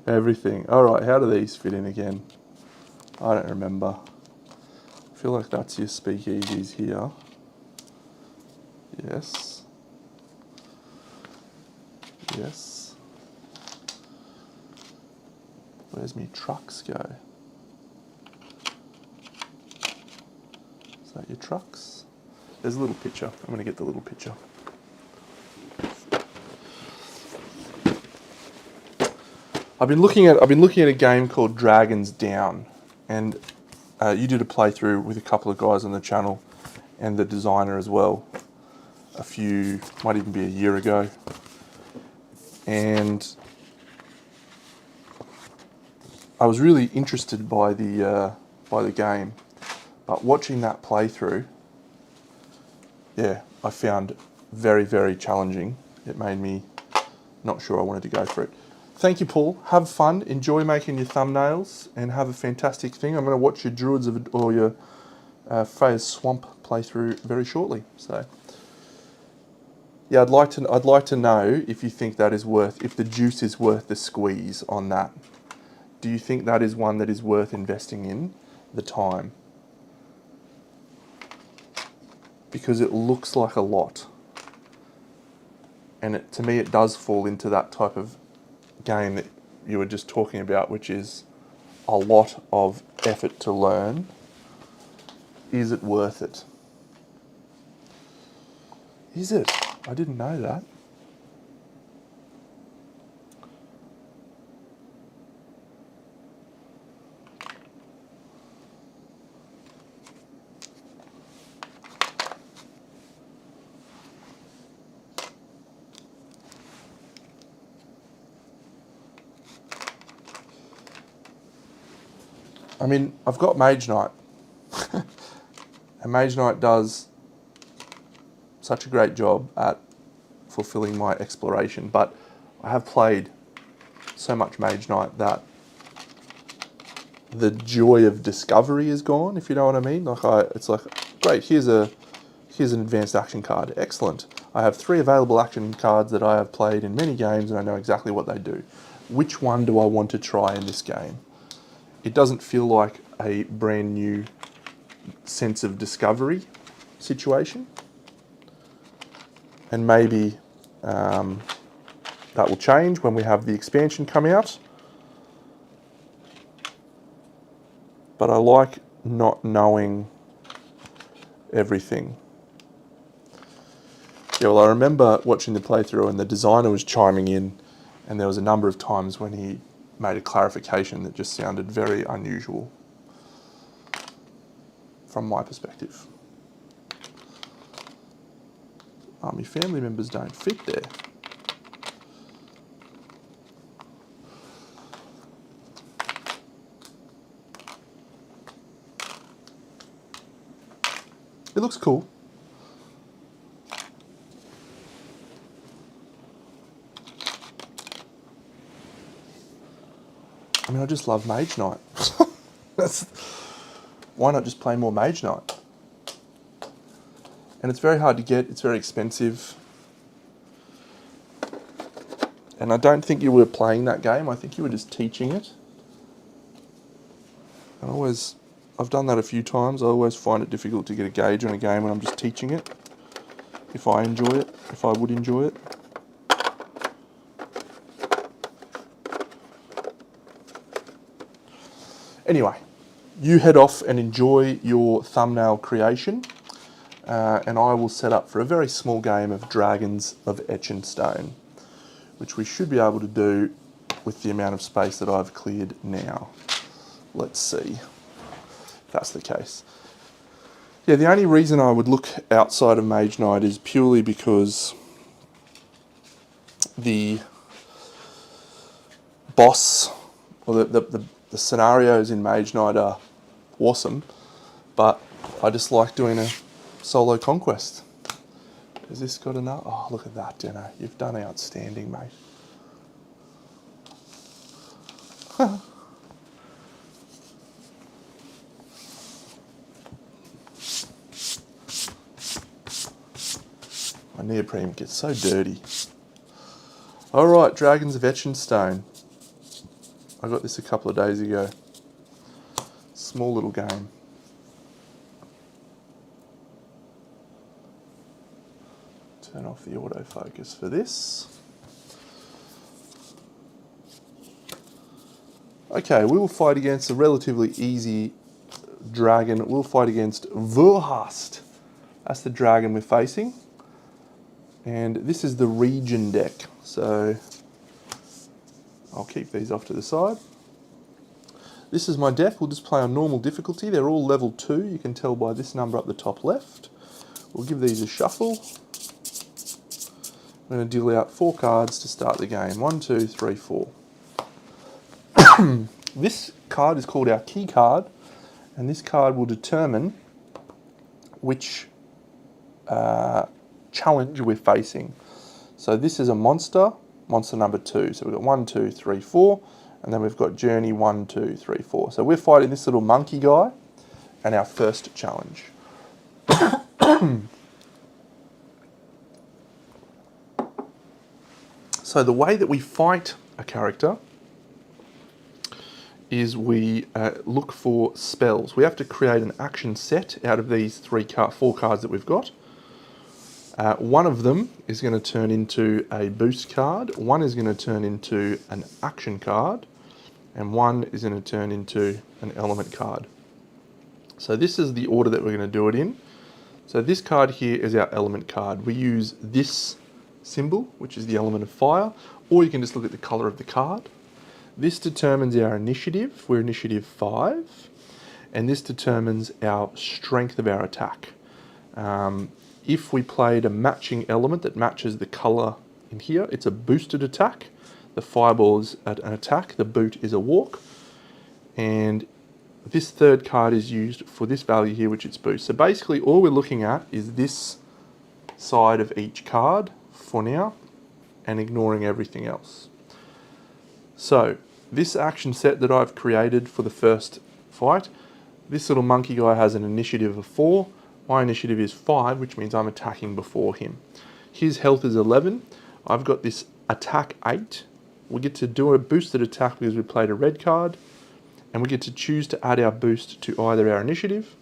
Everything. All right, how do these fit in again? I don't remember. I feel like that's your speakeasies here. Yes. Yes. Where's me trucks go? Is that your trucks? There's a little picture. I'm going to get the little picture. I've been looking at a game called Dragons Down, and you did a playthrough with a couple of guys on the channel, and the designer as well. Might even be a year ago, and I was really interested by the game, but watching that playthrough, yeah, I found very, very challenging. It made me not sure I wanted to go for it. Thank you, Paul. Have fun. Enjoy making your thumbnails and have a fantastic thing. I'm going to watch your Druids or your Freya's Swamp playthrough very shortly. So, yeah, I'd like to know if you think that is if the juice is worth the squeeze on that. Do you think that is one that is worth investing in the time? Because it looks like a lot. And to me, it does fall into that type of game that you were just talking about, which is a lot of effort to learn. Is it worth it? Is it? I didn't know that. I mean, I've got Mage Knight, and Mage Knight does such a great job at fulfilling my exploration, but I have played so much Mage Knight that the joy of discovery is gone, if you know what I mean. It's like, great, here's an advanced action card, excellent. I have 3 available action cards that I have played in many games and I know exactly what they do. which one do I want to try in this game? It doesn't feel like a brand new sense of discovery situation. And maybe that will change when we have the expansion come out. But I like not knowing everything. Yeah, well, I remember watching the playthrough and the designer was chiming in, and there was a number of times when he made a clarification that just sounded very unusual from my perspective. My family members don't fit there. It looks cool. I mean, I just love Mage Knight. Why not just play more Mage Knight? And it's very hard to get, it's very expensive. And I don't think you were playing that game, I think you were just teaching it. And I've done that a few times, I always find it difficult to get a gauge on a game when I'm just teaching it. If I enjoy it, if I would enjoy it. Anyway, you head off and enjoy your thumbnail creation, and I will set up for a very small game of Dragons of Etchenstone, which we should be able to do with the amount of space that I've cleared now. Let's see if that's the case. Yeah, the only reason I would look outside of Mage Knight is purely because the boss, or the scenarios in Mage Knight are awesome, but I just like doing a solo conquest. Has this got enough? Oh, look at that, Deno. You've done outstanding, mate. My neoprene gets so dirty. Alright, Dragons of Etchenstone. I got this a couple of days ago. Small little game. Turn off the autofocus for this. Okay, we will fight against a relatively easy dragon. We'll fight against Vorhast. That's the dragon we're facing. And this is the region deck. So I'll keep these off to the side. This is my deck. We'll just play on normal difficulty. They're all level 2. You can tell by this number up the top left. We'll give these a shuffle. I'm going to deal out 4 cards to start the game. 1, 2, 3, 4. This card is called our key card, and this card will determine which challenge we're facing. So this is a monster number 2. So we've got 1, 2, 3, 4, and then we've got journey 1, 2, 3, 4. So we're fighting this little monkey guy, and our first challenge. So the way that we fight a character is we look for spells. We have to create an action set out of these 4 cards that we've got. One of them is going to turn into a boost card, one is going to turn into an action card, and one is going to turn into an element card. So this is the order that we're going to do it in. So this card here is our element card. We use this symbol, which is the element of fire, or you can just look at the colour of the card. This determines our initiative. We're initiative 5, and this determines our strength of our attack. If we played a matching element that matches the colour in here, it's a boosted attack. The fireball is an attack, the boot is a walk, and this third card is used for this value here, which is boost. So basically all we're looking at is this side of each card for now, and ignoring everything else. So this action set that I've created for the first fight, this little monkey guy has an initiative of 4. My initiative is 5, which means I'm attacking before him. His health is 11. I've got this attack 8, we get to do a boosted attack because we played a red card, and we get to choose to add our boost to either our initiative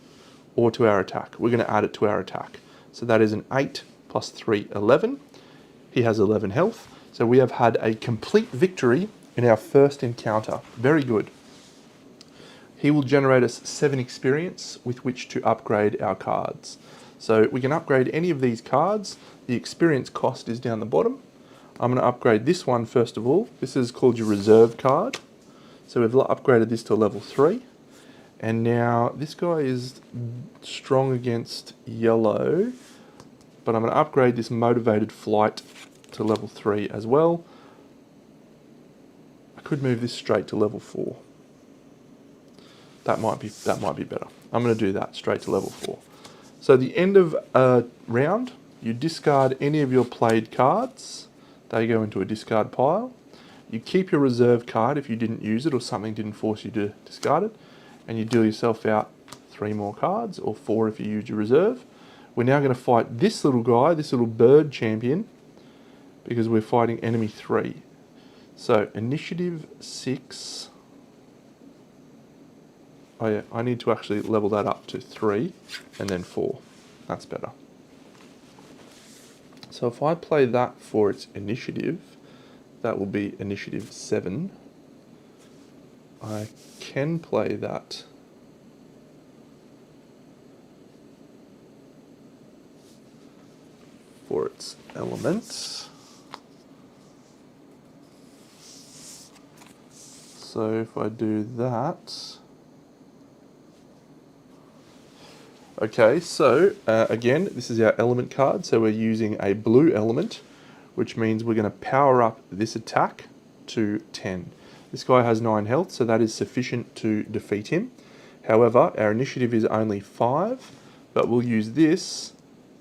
or to our attack. We're going to add it to our attack. So that is an 8 plus 3, 11. He has 11 health. So we have had a complete victory in our first encounter. Very good. He will generate us 7 experience with which to upgrade our cards. So we can upgrade any of these cards. The experience cost is down the bottom. I'm going to upgrade this one first of all. This is called your reserve card. So we've upgraded this to level 3. And now this guy is strong against yellow, but I'm going to upgrade this motivated flight to level 3 as well. I could move this straight to level 4. That might be better. I'm going to do that straight to level 4. So at the end of a round, you discard any of your played cards. They go into a discard pile. You keep your reserve card if you didn't use it or something didn't force you to discard it, and you deal yourself out 3 more cards, or 4 if you used your reserve. We're now going to fight this little guy, this little bird champion, because we're fighting enemy 3. So initiative 6. Oh yeah, I need to actually level that up to 3 and then 4. That's better. So if I play that for its initiative, that will be initiative 7. I can play that for its elements. So if I do that, okay, so again, this is our element card. So we're using a blue element, which means we're going to power up this attack to 10. This guy has 9 health, so that is sufficient to defeat him. However, our initiative is only 5, but we'll use this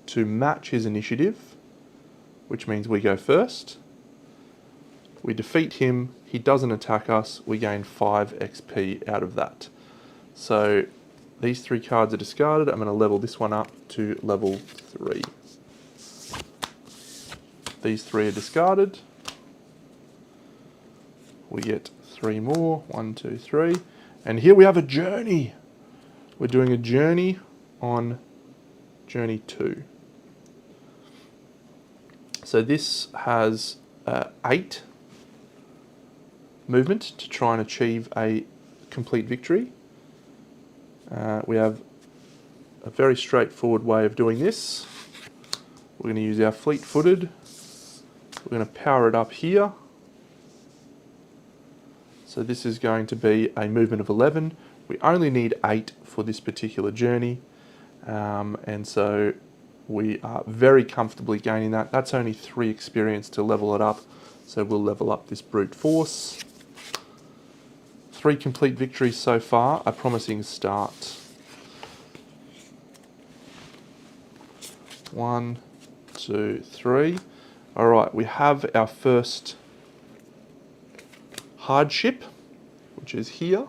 to match his initiative, which means we go first. We defeat him, he doesn't attack us, we gain 5 XP out of that. So these 3 cards are discarded. I'm going to level this one up to level 3. These 3 are discarded. We get 3 more, 1, 2, 3. And here we have a journey. We're doing a journey on journey 2. So this has 8 movement to try and achieve a complete victory. We have a very straightforward way of doing this. We're going to use our fleet-footed. We're going to power it up here. So this is going to be a movement of 11. We only need 8 for this particular journey. And so we are very comfortably gaining that. That's only 3 experience to level it up. So we'll level up this brute force. 3 complete victories so far, a promising start. 1, 2, 3. All right, we have our first hardship, which is here.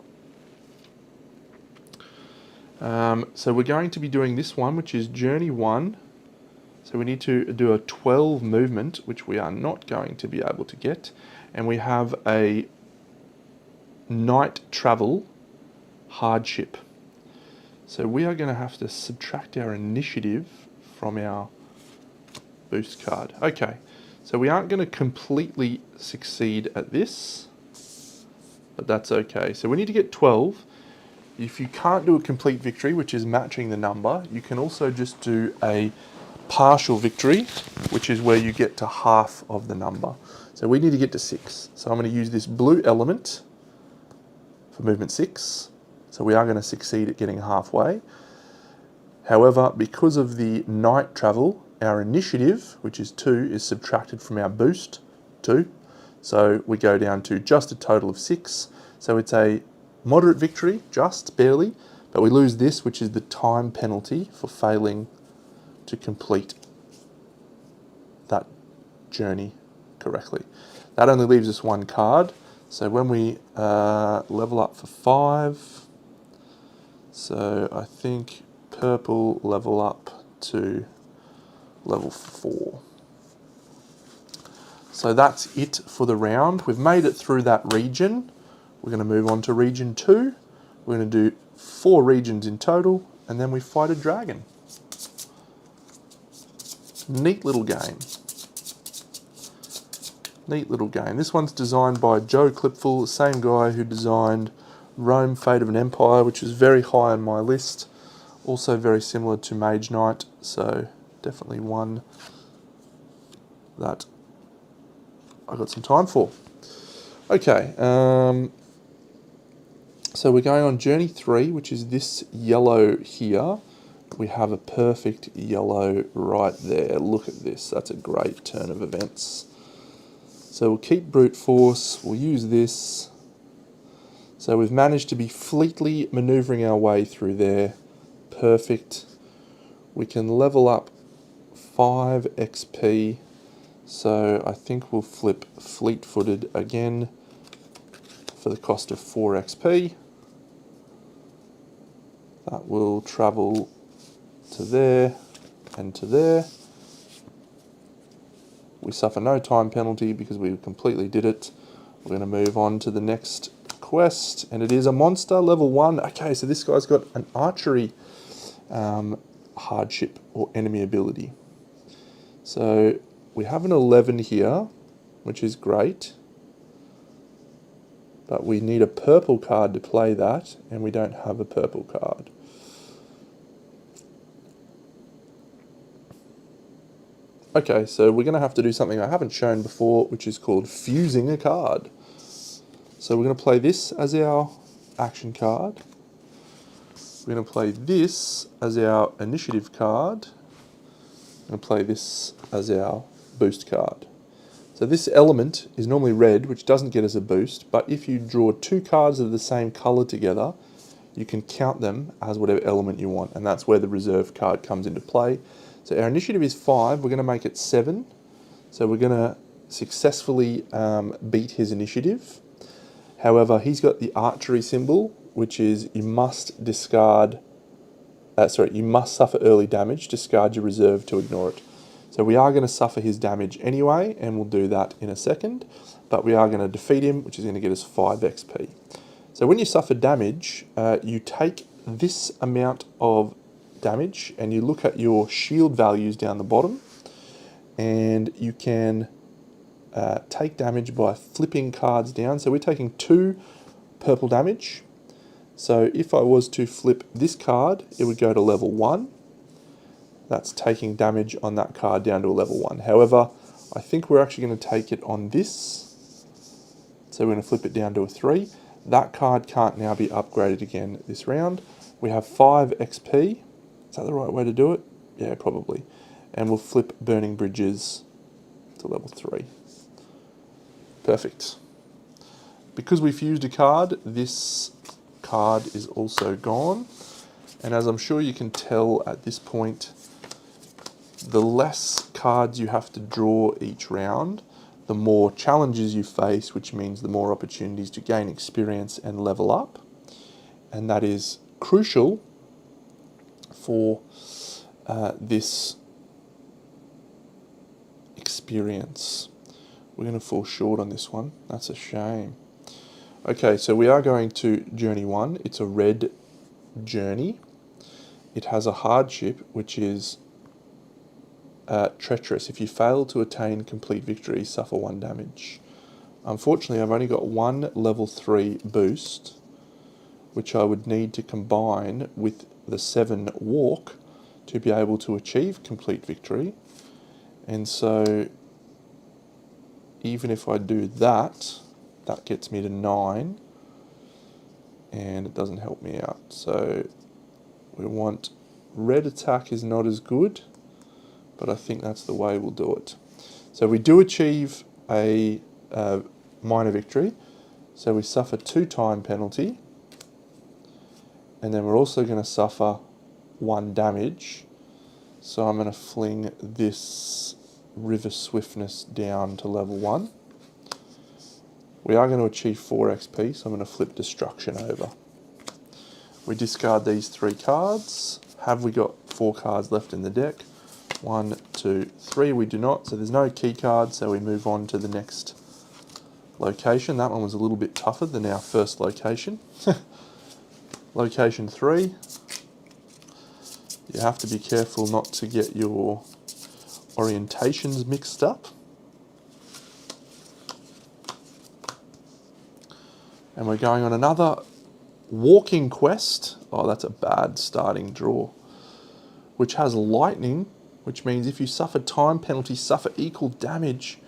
So we're going to be doing this one, which is journey 1. So we need to do a 12 movement, which we are not going to be able to get. And we have a night travel hardship. So we are going to have to subtract our initiative from our boost card. Okay, so we aren't going to completely succeed at this, but that's okay. So we need to get 12. If you can't do a complete victory, which is matching the number, you can also just do a partial victory, which is where you get to half of the number. So we need to get to 6. So I'm going to use this blue element for movement 6. So we are going to succeed at getting halfway. However, because of the night travel, our initiative, which is 2, is subtracted from our boost, 2. So we go down to just a total of 6. So it's a moderate victory, just barely, but we lose this, which is the time penalty for failing to complete that journey correctly. That only leaves us 1 card. So when we level up for 5, so I think purple level up to level 4. So that's it for the round. We've made it through that region. We're going to move on to region 2. We're going to do 4 regions in total, and then we fight a dragon. Neat little game. Neat little game. This one's designed by Joe Clipful, the same guy who designed Rome, Fate of an Empire, which is very high on my list. Also very similar to Mage Knight, so definitely one that I got some time for. Okay, so we're going on journey 3, which is this yellow here. We have a perfect yellow right there. Look at this. That's a great turn of events. So we'll keep brute force. We'll use this. So we've managed to be fleetly maneuvering our way through there. Perfect. We can level up 5 XP. So I think we'll flip fleet-footed again for the cost of 4 XP. That will travel to there and to there. We suffer no time penalty because we completely did it. We're going to move on to the next quest, and it is a monster level 1. Okay, so this guy's got an archery hardship or enemy ability. So we have an 11 here, which is great. But we need a purple card to play that, and we don't have a purple card. Okay, so we're going to have to do something I haven't shown before, which is called fusing a card. So we're going to play this as our action card. We're going to play this as our initiative card. We're going to play this as our boost card. So this element is normally red, which doesn't get us a boost, but if you draw 2 cards of the same colour together, you can count them as whatever element you want, and that's where the reserve card comes into play. So our initiative is 5, we're going to make it 7. So we're going to successfully beat his initiative. However, he's got the archery symbol, which is you must discard, you must suffer early damage, discard your reserve to ignore it. So we are going to suffer his damage anyway, and we'll do that in a second, but we are going to defeat him, which is going to get us 5 XP. So when you suffer damage, you take this amount of damage and you look at your shield values down the bottom, and you can take damage by flipping cards down. So we're taking 2 purple damage. So if I was to flip this card, it would go to level 1. That's taking damage on that card down to a level 1. However, I think we're actually going to take it on this. So we're going to flip it down to a 3. That card can't now be upgraded again this round. We have 5 XP. Is that the right way to do it? Yeah, probably. And we'll flip Burning Bridges to level 3. Perfect. Because we fused a card, this card is also gone. And as I'm sure you can tell at this point, the less cards you have to draw each round, the more challenges you face, which means the more opportunities to gain experience and level up. And that is crucial for this experience. We're going to fall short on this one. That's a shame. Okay, so we are going to journey 1. It's a red journey. It has a hardship, which is treacherous. If you fail to attain complete victory, suffer 1 damage. Unfortunately, I've only got 1 level 3 boost, which I would need to combine with the 7 walk to be able to achieve complete victory. And so even if I do that, that gets me to 9, and it doesn't help me out. So we want red attack is not as good, but I think that's the way we'll do it. So we do achieve a minor victory. So we suffer 2 time penalty, and then we're also going to suffer 1 damage. So I'm going to fling this River Swiftness down to level 1. We are going to achieve 4 XP, so I'm going to flip Destruction over. We discard these 3 cards. Have we got 4 cards left in the deck? 1, 2, 3. We do not, so there's no key card, so we move on to the next location. That one was a little bit tougher than our first location. Location 3. You have to be careful not to get your orientations mixed up. And we're going on another walking quest. Oh, that's a bad starting draw. Which has lightning, which means if you suffer time penalty, suffer equal damage.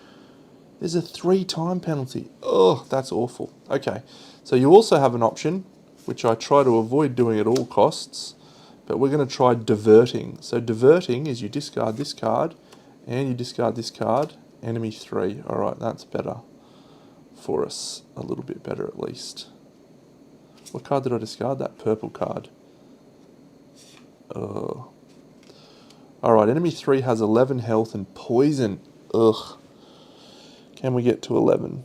There's a 3 time penalty. Oh, that's awful. Okay, so you also have an option, which I try to avoid doing at all costs, but we're going to try diverting. So diverting is you discard this card, and you discard this card, enemy 3. Alright, that's better for us. A little bit better at least. What card did I discard? That purple card. Oh. Alright, enemy 3 has 11 health and poison. Ugh. Can we get to 11?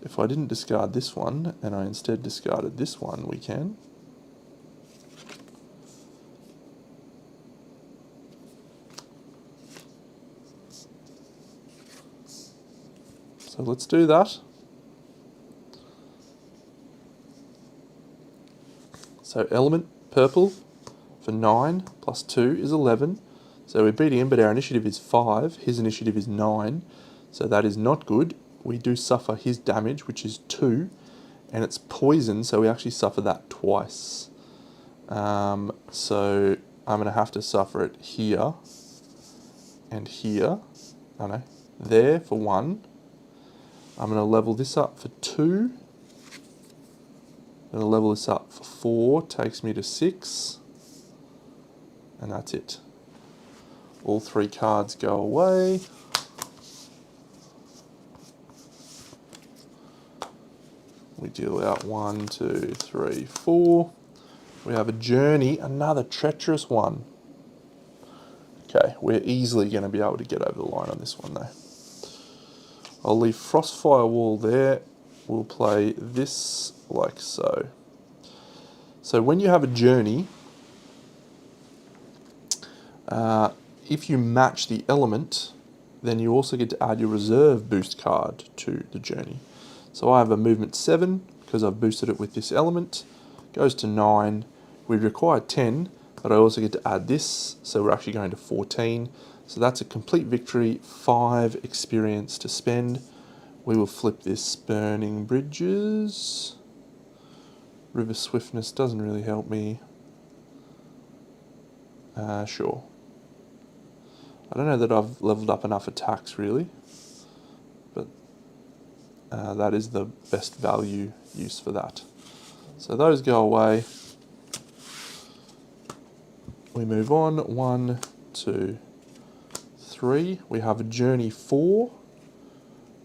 If I didn't discard this one, and I instead discarded this one, we can. So let's do that. So element purple for 9 plus 2 is 11. So we're beating him, but our initiative is 5. His initiative is 9. So that is not good. We do suffer his damage, which is 2. And it's poison, so we actually suffer that twice. So I'm going to have to suffer it here and here. Oh no, there for 1. I'm going to level this up for 2. I'm going to level this up for 4, takes me to 6. And that's it. All 3 cards go away. We deal out 1, 2, 3, 4. We have a journey, another treacherous one. Okay, we're easily going to be able to get over the line on this one though. I'll leave Frostfire Wall there. We'll play this like so. So when you have a journey, if you match the element, then you also get to add your reserve boost card to the journey. So I have a movement 7 because I've boosted it with this element. Goes to 9. We require 10, but I also get to add this, so we're actually going to 14. So that's a complete victory. 5 experience to spend. We will flip this Burning Bridges. River Swiftness doesn't really help me. Sure. I don't know that I've leveled up enough attacks really, but that is the best value use for that. So those go away. We move on. 1, 2, 3. We have a journey 4.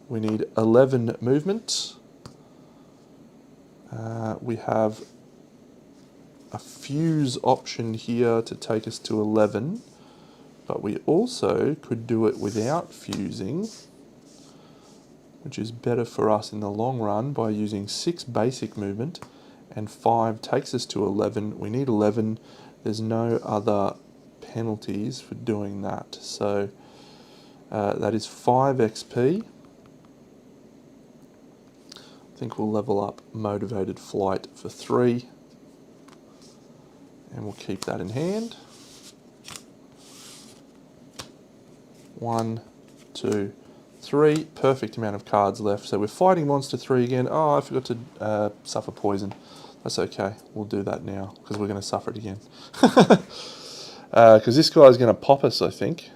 We need 11 movement. We have a fuse option here to take us to 11, but we also could do it without fusing, which is better for us in the long run by using 6 basic movement and 5 takes us to 11. We need 11. There's no other penalties for doing that. So that is 5 XP. I think we'll level up Motivated Flight for 3. And we'll keep that in hand. 1, 2, 3. Perfect amount of cards left. So we're fighting Monster 3 again. Oh, I forgot to suffer poison. That's okay. We'll do that now because we're going to suffer it again. Because this guy's going to pop us, I think.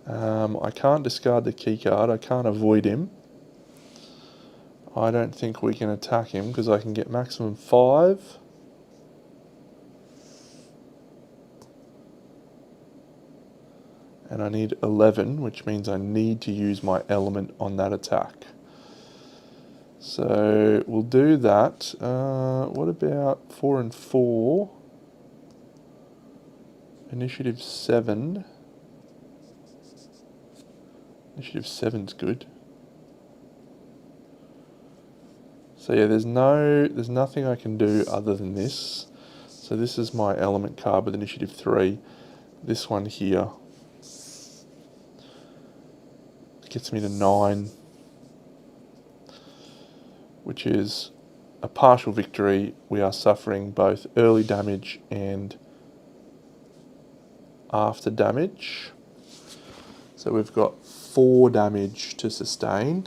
I can't discard the key card. I can't avoid him. I don't think we can attack him because I can get maximum 5. And I need 11, which means I need to use my element on that attack. So we'll do that. What about 4 and 4? Initiative 7. Initiative 7's good. So yeah, there's nothing I can do other than this. So this is my element card with initiative 3. This one here gets me to 9, which is a partial victory. We are suffering both early damage and after damage. So we've got 4 damage to sustain.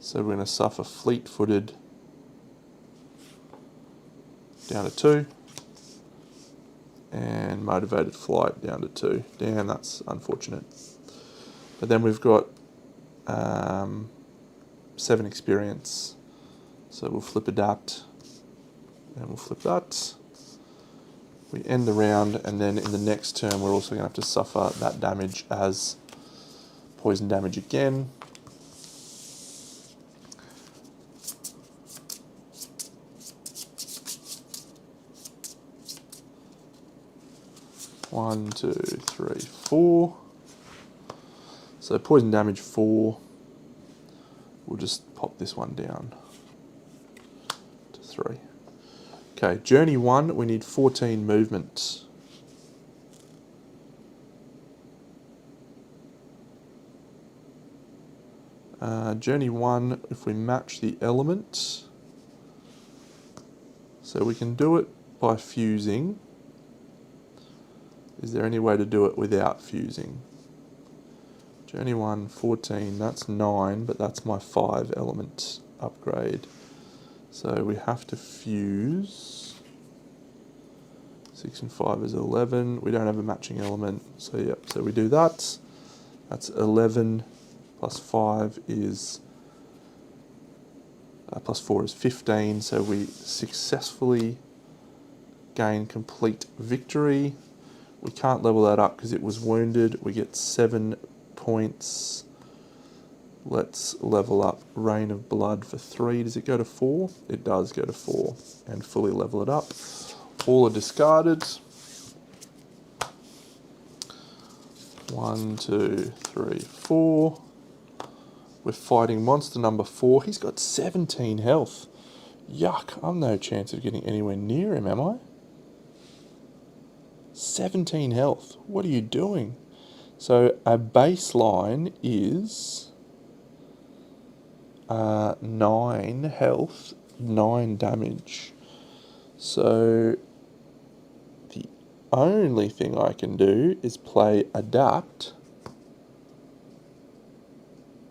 So we're going to suffer fleet-footed down to 2. And motivated flight down to 2. Damn, that's unfortunate. But then we've got 7 experience. So we'll flip adapt. And we'll flip that. We end the round, and then in the next turn we're also going to have to suffer that damage as poison damage again. One, two, three, 4. So poison damage 4. We'll just pop this one down to 3. Okay, journey 1, we need 14 movement. Journey 1, if we match the element, so we can do it by fusing. Is there any way to do it without fusing? Journey 1, 14, that's 9, but that's my 5 element upgrade. So we have to fuse. 6 and 5 is 11. We don't have a matching element, so yep. So we do that. That's 11 plus 5 is plus 4 is 15. So we successfully gain complete victory. We can't level that up because it was wounded. We get 7 points. Let's level up Rain of Blood for 3. Does it go to 4? It does go to 4. And fully level it up. All are discarded. 1, 2, 3, 4. We're fighting monster number 4. He's got 17 health. Yuck, I'm no chance of getting anywhere near him, am I? 17 health. What are you doing? So our baseline is 9 health, 9 damage. So the only thing I can do is play adapt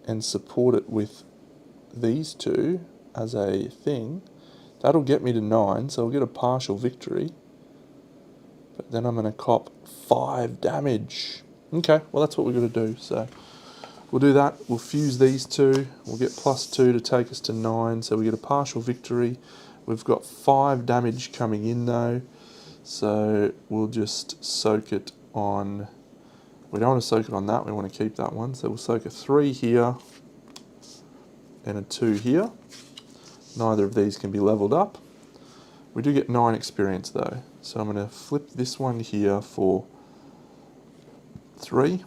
and support it with these 2 as a thing. That'll get me to 9, so I'll get a partial victory. But then I'm going to cop 5 damage. Okay, well that's what we're going to do. So we'll do that. We'll fuse these 2. We'll get +2 to take us to 9, so we get a partial victory. We've got 5 damage coming in though, so we'll just soak it on. We don't want to soak it on that, we want to keep that one. So we'll soak a 3 here and a 2 here. Neither of these can be leveled up. We do get 9 experience though, so I'm going to flip this one here for 3.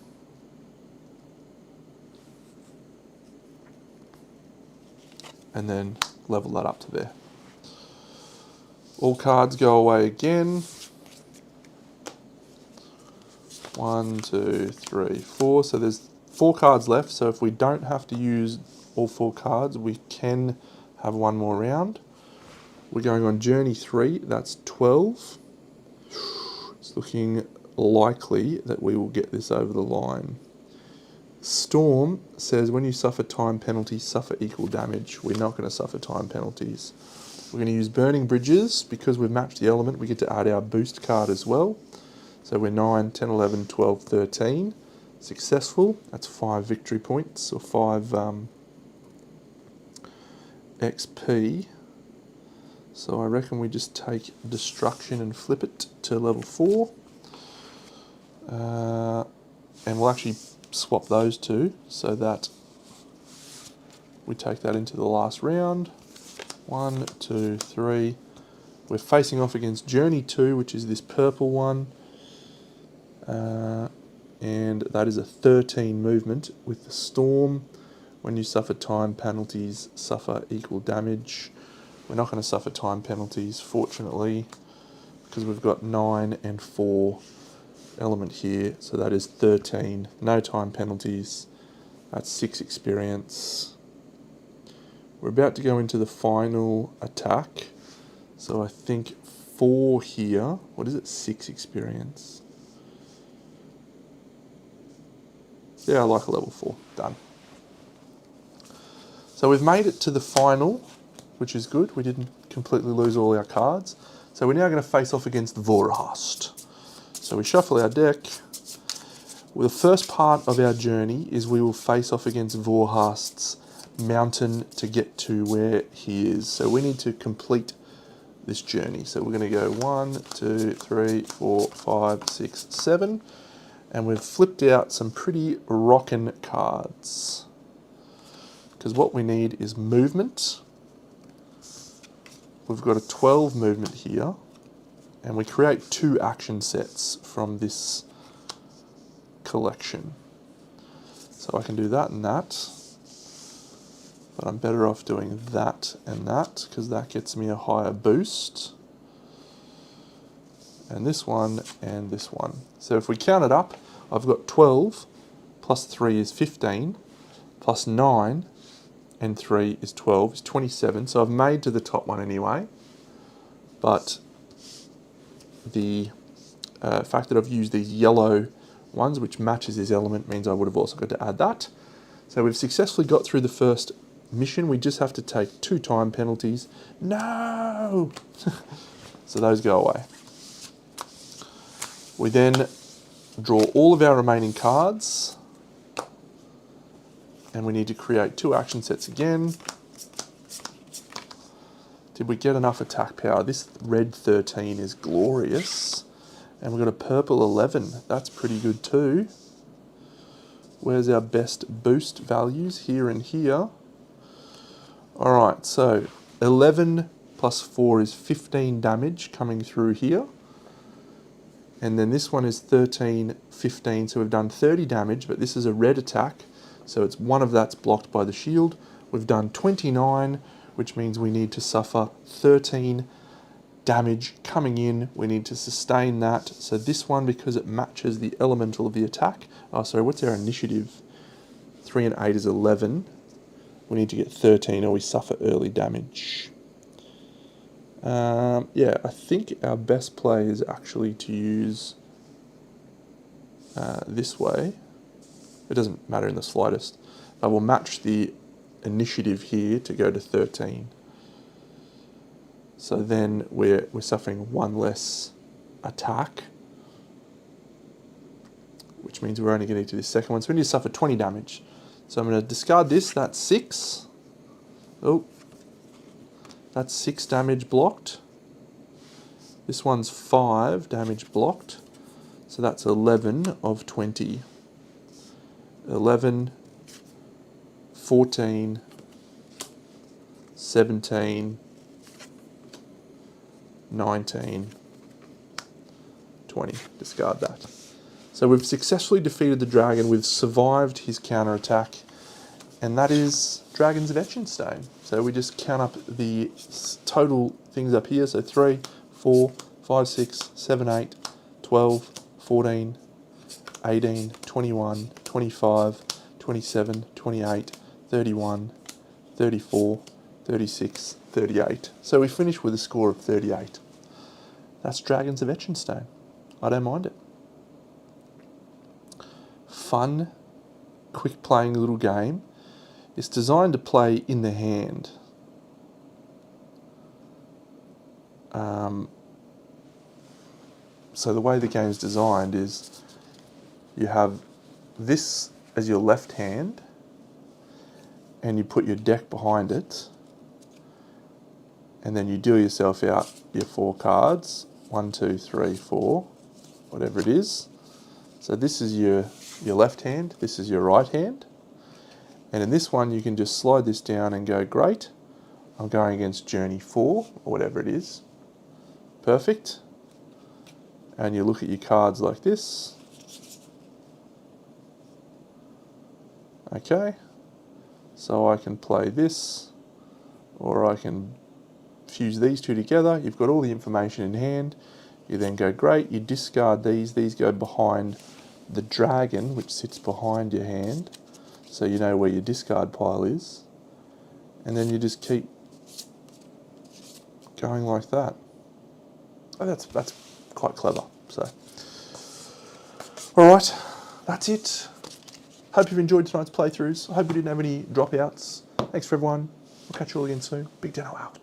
And then level that up to there. All cards go away again. 1, 2, 3, 4. So there's 4 cards left. So if we don't have to use all 4 cards, we can have one more round. We're going on journey 3. That's 12. It's looking likely that we will get this over the line. Storm says when you suffer time penalties, suffer equal damage. We're not going to suffer time penalties. We're going to use Burning Bridges. Because we've matched the element, we get to add our boost card as well. So we're 9, 10, 11, 12, 13. Successful. That's 5 victory points, or 5 XP. So I reckon we just take Destruction and flip it to level 4. And we'll actually swap those 2 so that we take that into the last round. 1, 2, 3. We're facing off against Journey 2, which is this purple one. And that is a 13 movement with the Storm. When you suffer time penalties, suffer equal damage. We're not going to suffer time penalties, fortunately, because we've got 9 and 4 element here, so that is 13. No time penalties. That's 6 experience. We're about to go into the final attack, so I think 4 here. What is it? 6 experience. Yeah, I like a level 4. Done. So we've made it to the final, which is good. We didn't completely lose all our cards. So we're now going to face off against Vorhast. So we shuffle our deck. Well, the first part of our journey is we will face off against Vorhast's mountain to get to where he is. So we need to complete this journey. So we're going to go 1, 2, 3, 4, 5, 6, 7. And we've flipped out some pretty rockin' cards. Because what we need is movement. We've got a 12 movement here. And we create 2 action sets from this collection. So I can do that and that. But I'm better off doing that and that, because that gets me a higher boost. And this one and this one. So if we count it up, I've got 12 plus 3 is 15 plus 9 and 3 is 12 is 27. So I've made to the top one anyway. But the fact that I've used these yellow ones, which matches his element, means I would have also got to add that. So we've successfully got through the first mission. We just have to take 2 time penalties. No! So those go away. We then draw all of our remaining cards, and we need to create 2 action sets again. Did we get enough attack power? This red 13 is glorious, and we've got a purple 11. That's pretty good too. Where's our best boost values? Here and here. Alright, so 11 plus 4 is 15 damage coming through here. And then this one is 13, 15, so we've done 30 damage, but this is a red attack, so it's one of that's blocked by the shield. We've done 29, which means we need to suffer 13 damage coming in. We need to sustain that. So this one, because it matches the elemental of the attack. Oh, sorry, what's our initiative? 3 and 8 is 11. We need to get 13 or we suffer early damage. Yeah, I think our best play is actually to use this way. It doesn't matter in the slightest. I will match the initiative here to go to 13. So then we're suffering 1 less attack, which means we're only getting to this second one. So we need to suffer 20 damage. So I'm going to discard this. That's 6. Oh, that's 6 damage blocked. This one's 5 damage blocked. So that's 11 of 20. 11, 14, 17, 19, 20. Discard that. So we've successfully defeated the dragon. We've survived his counterattack. And that is Dragons of Etchenstone. So we just count up the total things up here. So 3, 4, 5, 6, 7, 8, 12, 14, 18, 21, 25, 27, 28, 31, 34, 36, 38. So we finish with a score of 38. That's Dragons of Etchenstone. I don't mind it. Fun, quick playing little game. It's designed to play in the hand. So the way the game is designed is you have this as your left hand and you put your deck behind it, and then you deal yourself out your 4 cards. 1, 2, 3, 4, whatever it is. So this is your left hand, this is your right hand. And in this one, you can just slide this down and go, great, I'm going against Journey 4, or whatever it is. Perfect. And you look at your cards like this. Okay. So I can play this, or I can fuse these two together. You've got all the information in hand. You then go, great, you discard these go behind the dragon, which sits behind your hand, so you know where your discard pile is, and then you just keep going like that. Oh, that's quite clever. So, all right, that's it. Hope you've enjoyed tonight's playthroughs. I hope we didn't have any dropouts. Thanks for everyone. We'll catch you all again soon. Big Deno out.